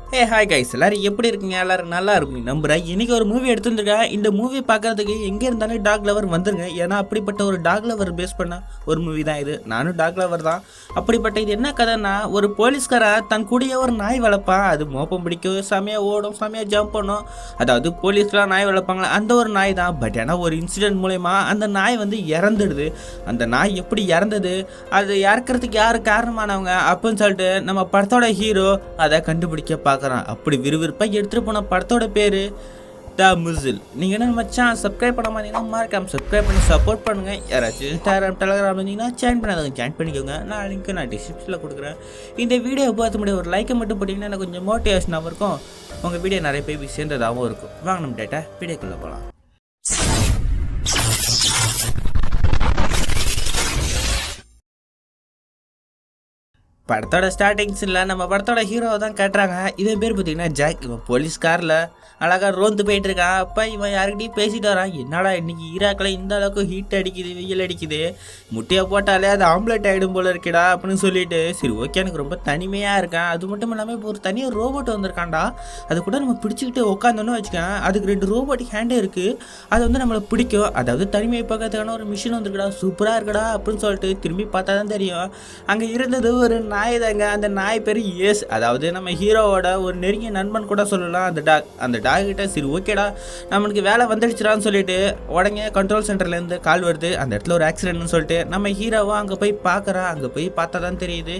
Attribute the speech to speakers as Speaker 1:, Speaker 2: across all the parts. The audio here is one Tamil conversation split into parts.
Speaker 1: ஹாய் கைஸ், எல்லாரும் எப்படி இருக்கீங்க? எல்லாரும் நல்லா இருக்கும் நம்புறேன். இன்னைக்கு ஒரு மூவி எடுத்துருக்கேன். இந்த மூவி பார்க்கறதுக்கு எங்கே இருந்தாலும் டாக் லவர் வந்துருங்க. ஏன்னா அப்படிப்பட்ட ஒரு டாக் லவர் பேஸ் பண்ண ஒரு மூவி தான் இது. நானும் டாக் லவர் தான். அப்படிப்பட்ட இது என்ன கதைன்னா, ஒரு போலீஸ்காரன் தன் கூடிய ஒரு நாய் வளர்ப்பான். அது மோப்பம் பிடிக்கும், செமையாக ஓடும், செமையாக ஜம்ப் பண்ணும். அதாவது போலீஸ்லாம் நாய் வளர்ப்பாங்களே அந்த ஒரு நாய் தான். பட் ஏன்னா ஒரு இன்சிடென்ட் மூலயமா அந்த நாய் வந்து இறந்துடுது. அந்த நாய் எப்படி இறந்தது, அது இறக்கிறதுக்கு யார் காரணமானவங்க அப்படின்னு சொல்லிட்டு நம்ம படத்தோட ஹீரோ அதை கண்டுபிடிக்க பார்க்குறான். அப்படி விறுவிறுப்பாக எடுத்துகிட்டு போன படத்தோட பேர் த முசில். நீங்கள் என்ன மச்சான் சப்ஸ்கிரைப் பண்ண மாட்டீங்கன்னா மறக்காம சப்ஸ்கிரைப் பண்ணி சப்போர்ட் பண்ணுங்கள். யாராச்சும் டெலகிராம் இருந்தீங்கன்னா ஜாயின் பண்ணாதவங்க ஜாயின் பண்ணிக்கோங்க. நான் லிங்க் நான் டிஸ்கிரிப்ஷனில் கொடுக்குறேன். இந்த வீடியோ பார்த்து முடிய ஒரு லைக்கை மட்டும் போட்டிங்கன்னா எனக்கு கொஞ்சம் மோட்டிவேஷனாகவும் இருக்கும். உங்கள் வீடியோ நிறைய பேர் சேர்ந்ததாகவும் இருக்கும். வாங்க நம்ம டேட்டா வீடியோக்குள்ளே போகலாம். படத்தோட ஸ்டார்டிங்ஸில் நம்ம படத்தோட ஹீரோவை தான் காட்டுறாங்க. இவன் பேர் பார்த்தீங்கன்னா ஜாக். இவன் போலீஸ் காரில் அழகாக ரோந்து போயிட்டு இருக்கான். அப்போ இவன் யாருக்கிட்டையும் பேசிட்டு வரான். என்னடா இன்னைக்கு ஈராக்கில் இந்த அளவுக்கு ஹீட் அடிக்குது, வெயில் அடிக்குது, முட்டையை போட்டாலே அது ஆம்லெட் ஆகிடும் போல இருக்கடா அப்படின்னு சொல்லிட்டு, சரி ஓகே எனக்கு ரொம்ப தனிமையாக இருக்கேன். அது மட்டும் இல்லாமல் இப்போ ஒரு தனியாக ரோபோட் வந்திருக்காண்டா. அது கூட நம்ம பிடிச்சிக்கிட்டு உட்காந்தோன்னு வச்சுக்கேன். அதுக்கு 2 ரோபோட்டிக் ஹேண்டே இருக்குது. அது வந்து நம்மளை பிடிக்கும். அதாவது தனிமையை பார்க்கறதுக்கான ஒரு மிஷின் வந்துருக்குடா, சூப்பராக இருக்குடா அப்படின்னு சொல்லிட்டு திரும்பி பார்த்தா தான் தெரியும் அங்கே இருந்தது ஒரு நாய் தாங்க. அந்த நாய் பேர் எஸ். அதாவது நம்ம ஹீரோவோட ஒரு நெருங்கிய நண்பன் கூட சொல்லலாம் அந்த டாக். அந்த டாக் கிட்ட சரி ஓகேடா நம்மளுக்கு வேலை வந்துடுச்சுடான்னு சொல்லிட்டு உடனே கண்ட்ரோல் சென்டர்லேருந்து கால் வருது. அந்த இடத்துல ஒரு ஆக்சிடென்ட்னு சொல்லிட்டு நம்ம ஹீரோவும் அங்கே போய் பார்க்குறான். அங்கே போய் பார்த்தா தான் தெரியுது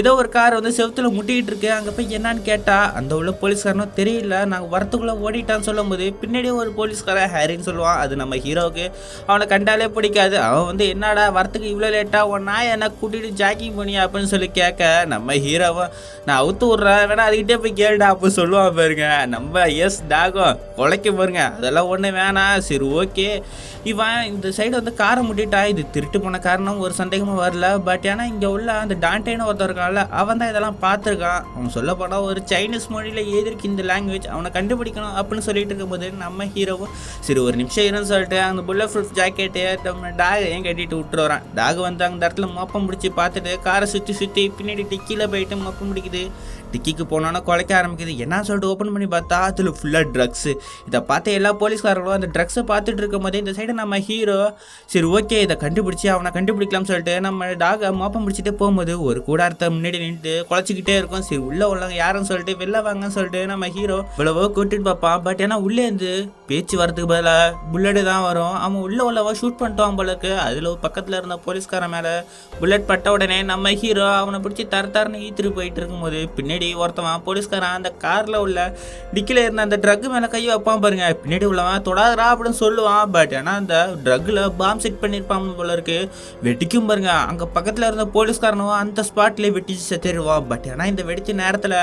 Speaker 1: ஏதோ ஒரு கார் வந்து செவத்துல முட்டிக்கிட்டு இருக்கு. அங்கே போய் என்னன்னு கேட்டால் அந்த உள்ள போலீஸ்காரனும் தெரியல, நாங்கள் வரத்துக்குள்ளே ஓடிட்டான்னு சொல்லும் போது பின்னாடியே ஒரு போலீஸ்காரன் ஹேரின்னு சொல்லுவான். அது நம்ம ஹீரோவுக்கு அவனை கண்டாலே பிடிக்காது. அவன் வந்து என்னடா வரத்துக்கு இவ்வளோ லேட்டாக உன் நாய் என்ன கூட்டிகிட்டு ஜாக்கிங் பண்ணியா அப்படின்னு சொல்லி கேட்க, நம்ம ஹீரோவை நான் அவுத்து விட்றேன் வேணா அதுக்கிட்டே போய் கேளுடா அப்போ சொல்லுவான் பாருங்க. நம்ம எஸ் டாகும் குலைக்க பாருங்க, அதெல்லாம் ஒன்று வேணாம். சரி ஓகே இவன் இந்த சைடு வந்து காரை முட்டிட்டா. இது திருட்டு போன காரணம் ஒரு சந்தேகமாக வரல. பட் ஏன்னா இங்கே உள்ள அந்த டான்டேன்னு ஒருத்தர் இருக்கான்ல, அவன் தான் இதெல்லாம் பார்த்துருக்கான். அவன் சொல்ல போனால் ஒரு சைனீஸ் மொழியில் எழுதிருக்கு இந்த லாங்குவேஜ், அவனை கண்டுபிடிக்கணும் அப்படின்னு சொல்லிட்டு இருக்கும்போது நம்ம ஹீரோவும் சரி ஒரு நிமிஷம் இருன்னு சொல்லிட்டு அந்த புல்லட் ப்ரூஃப் ஜாக்கெட்டு நம்ம டாக் ஏன் கட்டிட்டு விட்டுரு வரான். டாக் வந்து அந்த இடத்துல மோப்பம் பிடிச்சி பார்த்துட்டு காரை சுற்றி பின்னாடி டிக்கியில் போயிட்டு மோப்பம் பிடிக்குது. டிக்கிக்கு போனோன்னா குலைக்க ஆரம்பிக்குது. என்ன சொல்லிட்டு ஓப்பன் பண்ணி பார்த்தா அதில் ஃபுல்லாக ட்ரக்ஸு. இதை பார்த்து எல்லா போலீஸ்காரங்களும் அந்த ட்ரக்ஸை பார்த்துட்டு இருக்கும் போதே இந்த சைடு நம்ம ஹீரோ சரி ஓகே இதை கண்டுபிடிச்சி அவனை கண்டுபிடிக்கலாம்னு சொல்லிட்டு நம்ம டாகை மோப்பம் பிடிச்சிட்டே போகும்போது ஒரு கூடாரத்தை முன்னாடி நின்று குலைச்சிக்கிட்டே இருக்கும். சரி உள்ளே உள்ளவங்க யாருன்னு சொல்லிட்டு வெளில வாங்கன்னு சொல்லிட்டு நம்ம ஹீரோ இவ்வளவோ கூட்டிட்டு பார்ப்பான். பட் ஏன்னா உள்ளே இருந்து பேச்சு வரதுக்கு பதிலாக புல்லட்டு தான் வரும். அவன் உள்ளவோ ஷூட் பண்ணிட்டான் போலக்கு. அதில் பக்கத்தில் இருந்த போலீஸ்காரன் மேலே புல்லட் பட்ட உடனே நம்ம ஹீரோ அவனை பிடிச்சி தரன்னு ஈத்துட்டு போயிட்டு இருக்கும்போது பின்னாடி ஒருத்தவன் போலீஸ்காரன் அந்த காரில் உள்ள டிக்கில இருந்த அந்த ட்ரக் மேலே கை வைப்பான் பாருங்க. பின்னாடி உள்ளவன் தொடாதரா அப்படின்னு சொல்லுவான். பட் ஆனால் அந்த ட்ரக்கில் பாம் செட் பண்ணியிருப்பான் போல இருக்கு. வெட்டிக்கும் பாருங்க. அங்கே பக்கத்தில் இருந்த போலீஸ்காரனும் அந்த ஸ்பாட்லேயே வெட்டிச்சு செத்துருவான். பட் ஆனால் இந்த வெடிச்ச நேரத்தில்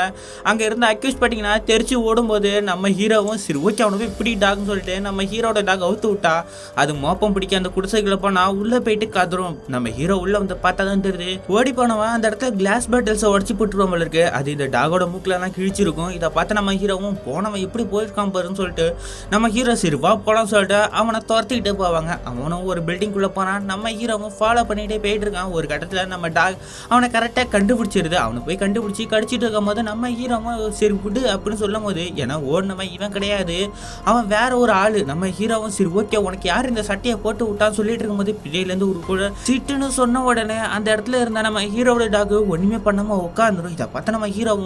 Speaker 1: அங்கே இருந்த அக்யூஸ் பார்த்தீங்கன்னா தெரிச்சு ஓடும்போது நம்ம ஹீரோவும் சரி ஓகே அவனை போய் பிடி டாக்னு சொல்லிட்டு நம்ம ஹீரோட டாக் அவுத்து விட்டா. அது மோப்பம் பிடிக்க அந்த குடிசைக்குள்ள போனால் உள்ளே போயிட்டு கதரும். நம்ம ஹீரோ உள்ள வந்து பார்த்தா தான் தெரியுது ஓடி போனவன் அந்த இடத்துல கிளாஸ் பாட்டில்ஸை உடச்சி போட்டுருவான் போல இருக்கு. அது இந்த டாகோட மூக்கிலலாம் கிழிச்சிருக்கும். இதை பார்த்து நம்ம ஹீரோவும் போனவன் எப்படி போயிருக்கான் பாருன்னு சொல்லிட்டு நம்ம ஹீரோ சரி வா போலான்னு சொல்லிட்டு அவனை துரத்திக்கிட்டே போவாங்க. அவனும் ஒரு பில்டிங்குள்ளே போனான். நம்ம ஹீரோவும் ஃபாலோ பண்ணிகிட்டே போயிட்டு இருக்கான். ஒரு கட்டத்தில் நம்ம டாக் அவனை கரெக்டாக கண்டுபிடிச்சிருது. அவனை போய் கண்டுபிடிச்சி கடிச்சிட்டு இருக்கும் போது நம்ம ஹீரோவும் சரி விடு அப்படின்னு சொல்லும் போது ஏன்னா ஓடினவன் இவன் கிடையாது, அவன் வேற ஒரு ஆள். நம்ம ஹீரோவும் சரி ஓகே உனக்கு யார் இந்த சட்டையை போட்டு விட்டான்னு சொல்லிட்டு இருக்கும்போது பிள்ளையிலேருந்து ஒரு கூட சிட்டுன்னு சொன்ன உடனே அந்த இடத்துல இருந்த நம்ம ஹீரோட டாக் ஒன்றுமே பண்ணாமல் உட்காந்துரும். இதை பார்த்து நம்ம ஹீரோவும்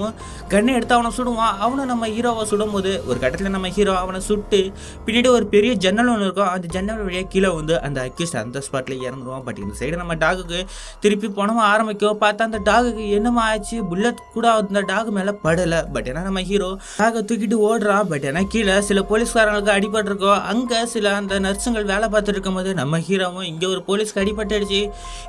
Speaker 1: கண்ணை எடுத்து அவனை சுடுவான். அவனும் நம்ம ஹீரோவை சுடும் போது ஒரு கட்டத்தில் நம்ம ஹீரோ அவனை சுட்டு பின்னாடி ஒரு பெரிய ஜன்னல் ஒன்று இருக்கும். அந்த ஜன்னல் வழியாக கீழே வந்து அந்த அக்யூஸ்ட் அந்த ஸ்பாட்டில் இறந்துருவான். பட் இந்த சைடு நம்ம டாகுக்கு திருப்பி போனவன் ஆரம்பிக்கும். பார்த்தா அந்த டாகுக்கு என்னமா ஆச்சு, புல்லட் கூட அந்த டாக் மேலே படலை. பட் ஏன்னா நம்ம ஹீரோ டாகை தூக்கிட்டு ஓடுறான். பட் ஏன்னா கீழே சில போலீஸ்காரங்களுக்கு அடிபட்டிருக்கோம். அங்கே சில அந்த நர்ஸுங்கள் வேலை பார்த்துட்டு இருக்கும் போது நம்ம ஹீரோவும் இங்கே ஒரு போலீஸ்க்கு அடிபட்டுடுச்சு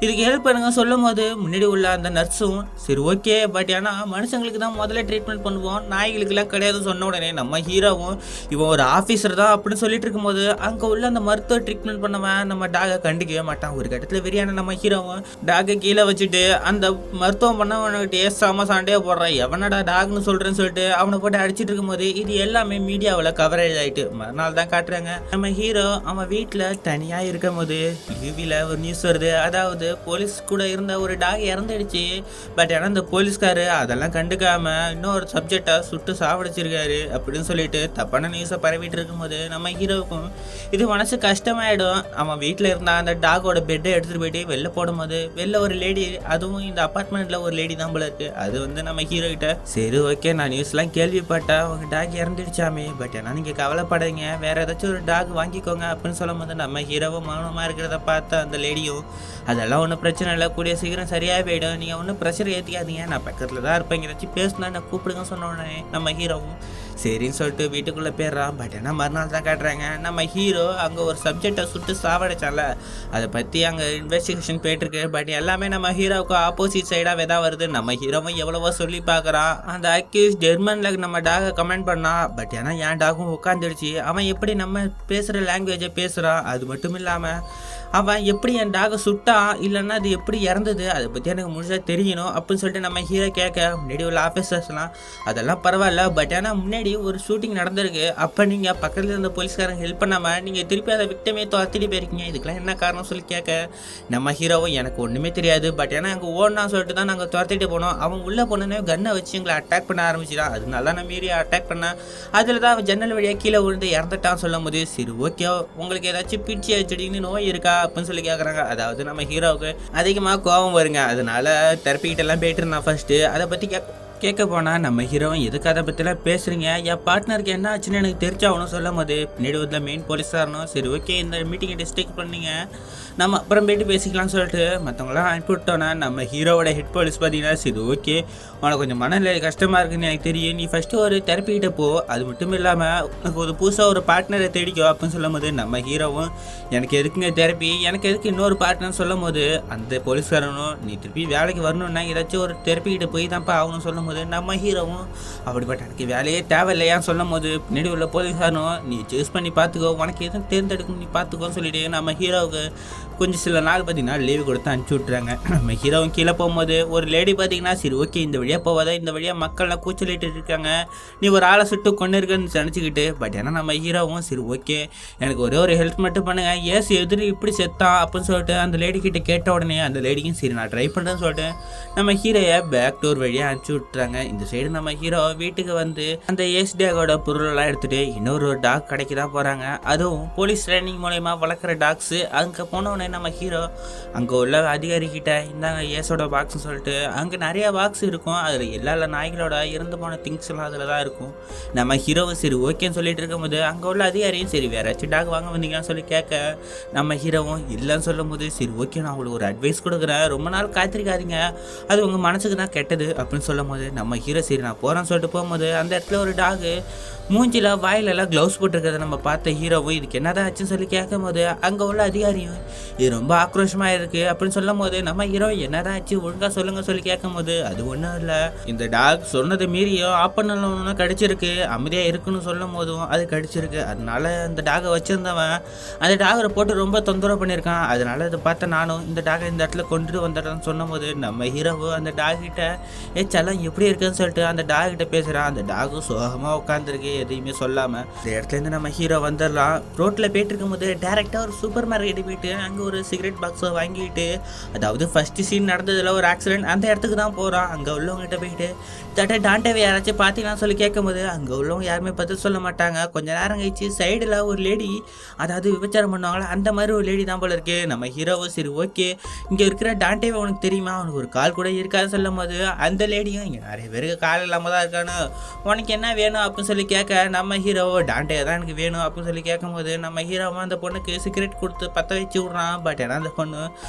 Speaker 1: இதுக்கு ஹெல்ப் பண்ணுங்க சொல்லும் போது முன்னாடி உள்ள அந்த நர்ஸும் சரி ஓகே பட் ஏன்னா மனுஷங்களுக்கு தான் முதல்ல ட்ரீட்மெண்ட் பண்ணுவோம், நாய்களுக்கெல்லாம் கிடையாது சொன்ன உடனே நம்ம ஹீரோவும் இவன் ஒரு ஆஃபீஸர் தான் அப்படின்னு சொல்லிட்டு இருக்கும்போது அங்கே உள்ள அந்த மருத்துவ ட்ரீட்மெண்ட் பண்ணவன் நம்ம டாகை கண்டுக்கவே மாட்டான். ஒரு கட்டத்தில் வெறியான நம்ம ஹீரோவும் டாகை கீழே வச்சுட்டு அந்த மருத்துவம் பண்ணவன்கிட்டே செம சாண்டையாக போடுறான். எவனடா டாக்னு சொல்கிறேன்னு சொல்லிட்டு அவனை போட்டு அடிச்சிட்டு இருக்கும்போது இது எல்லாமே மீடியாவில் கவரேஜ் ஆகிட்டு மறுநாள் தான் காட்டுறாங்க. நம்ம ஹீரோ அவன் வீட்டில் தனியாக இருக்கும் போது டிவியில் ஒரு நியூஸ் வருது. அதாவது போலீஸ் கூட இருந்த ஒரு டாக் இறந்துடுச்சு. பட் ஆனால் இந்த போலீஸ்காரு அதெல்லாம் கண்டுக்காம இன்னொரு சப்ஜெக்டை சுட்டு சாவடிச்சிருக்காரு அப்படின்னு சொல்லிட்டு தப்பான நியூஸை பரவிட்டு இருக்கும்போது நம்ம ஹீரோவுக்கும் இது மனசு கஷ்டமாயிடும். அவன் வீட்டில் இருந்த அந்த டாகோட பெட்டை எடுத்துகிட்டு போயிட்டு வெளில போடும்போது வெளில ஒரு லேடி, அதுவும் இந்த அப்பார்ட்மெண்ட்டில் ஒரு லேடி தான் போல இருக்கு. அது வந்து நம்ம ஹீரோ கிட்ட சரி ஓகே நான் நியூஸ்லாம் கேள்விப்பட்டேன் உங்கள் டாக் இறந்துடுச்சாமே, பட் ஏன்னா நீங்கள் கவலைப்படாதீங்க வேற ஏதாச்சும் ஒரு டாக் வாங்கிக்கோங்க அப்படின்னு சொல்லும் போது நம்ம ஹீரோவும் மௌனமாக இருக்கிறத பார்த்த அந்த லேடியும் அதெல்லாம் ஒன்றும் பிரச்சனை இல்லை, கூடிய சீக்கிரம் சரியாக போயிடும், நீங்கள் ஒன்றும் ப்ரெஷர் ஏற்றிக்காதீங்க, நான் பக்கத்தில் தான் இருப்பேன், ஏதாச்சும் பேசினா நான் கூப்பிடுங்க சொன்ன உடனே நம்ம ஹீரோவும் சரின்னு சொல்லிட்டு வீட்டுக்குள்ளே போயிடுறான். பட் ஏன்னா மறுநாள் தான் காட்டுறாங்க நம்ம ஹீரோ அங்கே ஒரு சப்ஜெக்டை சுட்டு சாவடிச்சால அதை பற்றி அங்கே இன்வெஸ்டிகேஷன் போயிட்டுருக்கு. பட் எல்லாமே நம்ம ஹீரோவுக்கு ஆப்போசிட் சைடாகவே தான் வருது. நம்ம ஹீரோவும் எவ்வளவோ சொல்லி பார்க்குறான். அந்த அக்யூஸ் ஜெர்மனில் நம்ம டாகை கமெண்ட் பண்ணான். பட் ஏன்னா என் டாகும் உட்காந்துடுச்சு, அவன் எப்படி நம்ம பேசுகிற லாங்குவேஜை பேசுகிறான், அது மட்டும் இல்லாமல் அவன் எப்படி என் டாகை சுட்டான் இல்லைன்னா அது எப்படி இறந்தது அதை பற்றி எனக்கு முழுசாக தெரியணும் அப்படின்னு சொல்லிட்டு நம்ம ஹீரோ கேட்க முன்னாடி உள்ள ஆஃபீஸர்ஸ்லாம் அதெல்லாம் பரவாயில்ல, பட் ஆனால் முன்னாடி ஒரு ஷூட்டிங் நடந்திருக்கு, அப்போ நீங்கள் பக்கத்தில் இருந்த போலீஸ்காரங்க ஹெல்ப் பண்ணாமல் நீங்கள் திருப்பி அதை விக்டமே துரத்திட்டு போயிருக்கீங்க, இதுக்கெல்லாம் என்ன காரணம் சொல்லி கேட்க நம்ம ஹீரோவும் எனக்கு ஒன்றுமே தெரியாது, பட் ஏன்னா அங்கே ஓடனா சொல்லிட்டு தான் நாங்கள் துரத்திட்டு போனோம், அவன் உள்ளே போனோன்னே கன்னை வச்சு எங்களை அட்டாக் பண்ண ஆரம்பிச்சிடான், அதனால நான் மீறி அட்டாக் பண்ணேன், அதில் தான் அவன் ஜன்னல் வழியாக கீழே விழுந்து இறந்துட்டான்னு சொல்லும் போது சரி ஓகே உங்களுக்கு ஏதாச்சும் பிடிச்சி வச்சுட்டிங்கன்னு நோய் இருக்கா அப்படின்னு சொல்லி கேட்குறாங்க. அதாவது நம்ம ஹீரோவுக்கு அதிகமாக கோபம் வருங்க, அதனால தெரப்பிக்கிட்டெல்லாம் போயிட்டு இருந்தான் ஃபர்ஸ்ட்டு. அதை பற்றி கேட்க போனால் நம்ம ஹீரோவும் எதுக்கு அதை பற்றிலாம் பேசுகிறீங்க, என் பார்ட்னருக்கு என்ன ஆச்சுன்னு எனக்கு தெரிஞ்சாகணும் சொல்லும் போது பின்னாடி வந்து மெயின் போலீஸாகணும் சரி ஓகே இந்த மீட்டிங்கை டிஸ்ட்ரிக்ட் பண்ணீங்க நம்ம அப்புறம் போயிட்டு பேசிக்கலாம்னு சொல்லிட்டு மற்றவங்களாம் அனுப்பிவிட்டோன்னா நம்ம ஹீரோவோட ஹெட் போலீஸ் பார்த்தீங்கன்னா சரி ஓகே உனக்கு கொஞ்சம் மனநிலை கஷ்டமாக இருக்குன்னு எனக்கு தெரியும், நீ ஃபஸ்ட்டு ஒரு தெரப்பிக்கிட்ட போ, அது மட்டும் இல்லாமல் உனக்கு ஒரு புதுசாக ஒரு பார்ட்னரை தேடிக்கோ அப்படின்னு சொல்லும் போது நம்ம ஹீரோவும் எனக்கு எதுக்குங்க தெரப்பி, எனக்கு எதுக்கு இன்னொரு பார்ட்னர் சொல்லும் போது அந்த போலீஸ்காரனும் நீ திருப்பி வேலைக்கு வரணும்னா ஏதாச்சும் ஒரு தெரப்பிக்கிட்ட போய் தான்ப்பா ஆகணும்னு சொல்லும் போது நம்ம ஹீரோவும் அப்படிப்பட்ட எனக்கு வேலையே தேவையில்லையான்னு சொல்லும் போது பின்னாடி உள்ள போலீஸ்காரனும் நீ சூஸ் பண்ணி பார்த்துக்கோ உனக்கு எதுவும் தேர்ந்தெடுக்கும் நீ பார்த்துக்கோன்னு சொல்லிட்டு நம்ம ஹீரோவுக்கு கொஞ்சம் சில நாள் பார்த்தீங்கன்னா லீவு கொடுத்து அனுப்பிச்சி விட்றாங்க. நம்ம ஹீரோவும் கீழே போகும்போது ஒரு லேடி பார்த்தீங்கன்னா சரி ஓகே இந்த வழியாக போவாத, இந்த வழியாக மக்கள்லாம் கூச்சலிட்டு இருக்காங்க, நீ ஒரு ஆளை சுட்டு கொண்டு இருக்குன்னு நினச்சிக்கிட்டு பட் ஏன்னா நம்ம ஹீரோவும் சரி ஓகே எனக்கு ஒரே ஒரு ஹெல்ப் மட்டும் பண்ணுங்க, ஏசு எதிரி இப்படி செத்தான் அப்படின்னு சொல்லிட்டு அந்த லேடி கிட்ட கேட்ட உடனே அந்த லேடிக்கும் சரி நான் ட்ரை பண்ணுறேன்னு சொல்லிட்டு நம்ம ஹீரோயை பேக் டோர் வழியாக அனுப்பிச்சி விட்டுறாங்க. இந்த சைடு நம்ம ஹீரோ வீட்டுக்கு வந்து அந்த ஏஸ் டேகோட பொருளெல்லாம் எடுத்துகிட்டு இன்னொரு டாக் கடைக்கு தான் போகிறாங்க, அதுவும் போலீஸ் ட்ரைனிங் மூலயமா வளர்க்குற டாக்ஸு. அங்கே போனோடனே நம்ம ஹீரோ அங்கே உள்ள அதிகாரிக்கிட்ட இந்தாங்க ஏஸோட பாக்ஸ்ன்னு சொல்லிட்டு அங்கே நிறையா பாக்ஸ் இருக்கும், அதில் எல்லா நாய்களோட இறந்து போன திங்ஸ் எல்லாம் அதில் தான் இருக்கும். நம்ம ஹீரோவும் சரி ஓகேன்னு சொல்லிட்டு இருக்கும்போது அங்கே உள்ள அதிகாரியும் சரி வேற ஏதாச்சும் டாக் வாங்க வந்தீங்கன்னு சொல்லி கேட்க நம்ம ஹீரோவும் இல்லைன்னு சொல்லும் போது சரி ஓகே நான் உங்களுக்கு ஒரு அட்வைஸ் கொடுக்குறேன், ரொம்ப நாள் காத்திருக்காதீங்க, அது உங்கள் மனசுக்கு தான் கெட்டது அப்படின்னு சொல்லும் போது நம்ம ஹீரோ சரி நான் போகிறேன்னு சொல்லிட்டு போகும்போது அந்த இடத்துல ஒரு டாகு மூஞ்சில வாயிலெல்லாம் க்ளவுஸ் போட்டிருக்கிறத நம்ம பார்த்த ஹீரோவும் இதுக்கு என்னதான் ஆச்சுன்னு சொல்லி கேட்கும் போது அங்கே உள்ள அதிகாரியும் இது ரொம்ப ஆக்ரோஷமாக இருக்குது அப்படின்னு சொல்லும் போது நம்ம ஹீரோ என்னதான் ஆச்சு ஒழுங்காக சொல்லுங்க சொல்லி கேட்கும் போது அது ஒன்றும் இல்லை இந்த டாக் சொன்னது மீறியும் ஆப் பண்ணணும்னு கடிச்சிருக்கு, அமைதியாக இருக்குன்னு சொல்லும் போதும் அது கடிச்சிருக்கு, அதனால அந்த டாகை வச்சுருந்தவன் அந்த டாகரை போட்டு ரொம்ப தொந்தரவு பண்ணியிருக்கான், அதனால அதை பார்த்த நானும் இந்த டாகை இந்த இடத்துல கொண்டுட்டு வந்துடுறேன்னு சொன்னும் போது நம்ம ஹீரோவும் அந்த டாகிட்ட சலம் எப்படி இருக்குன்னு சொல்லிட்டு அந்த டாகிட்ட பேசுகிறான். அந்த டாகும் சோகமாக உட்காந்துருக்கு எதையுமே சொல்லாமல். இந்த இடத்துலேருந்து நம்ம ஹீரோ வந்துடலாம். ரோட்டில் போயிட்டு இருக்கும்போது டேரெக்டாக ஒரு சூப்பர் மார்க்கெட்டு போயிட்டு அங்கே ஒரு சிகரெட் பாக்ஸை வாங்கிட்டு அதாவது ஃபஸ்ட்டு சீன் நடந்ததில் ஒரு ஆக்சிடென்ட் அந்த இடத்துக்கு தான் போகிறான். அங்கே உள்ளவங்ககிட்ட போயிட்டு டான்டேவை யாராச்சும் பார்த்தீங்கன்னு சொல்லி கேட்கும்போது அங்கே உள்ளவங்க யாருமே பதில் சொல்ல மாட்டாங்க. கொஞ்சம் நேரம் கழிச்சு சைடில் ஒரு லேடி அதாவது விபச்சாரம் பண்ணுவாங்களா அந்த மாதிரி ஒரு லேடி தான் போல இருக்கு. நம்ம ஹீரோவும் சரி ஓகே இங்கே இருக்கிற டான்டேவை உனக்கு தெரியுமா, அவனுக்கு ஒரு கால் கூட இருக்காது சொல்லும் போது அந்த லேடியும் இங்கே நிறைய பேருக்கு கால் இல்லாமல் தான் இருக்கானு உனக்கு என்ன வேணும் அப்படின்னு சொல்லி கேட்க நம்ம ஹீரோவோ டான்டே தான் எனக்கு வேணும் அப்படின்னு சொல்லி கேட்கும்போது நம்ம ஹீரோவும் அந்த பொண்ணுக்கு சிகரெட் கொடுத்து பற்ற வச்சு விட்றான். பட் ஏன்னா அந்த பொண்ணு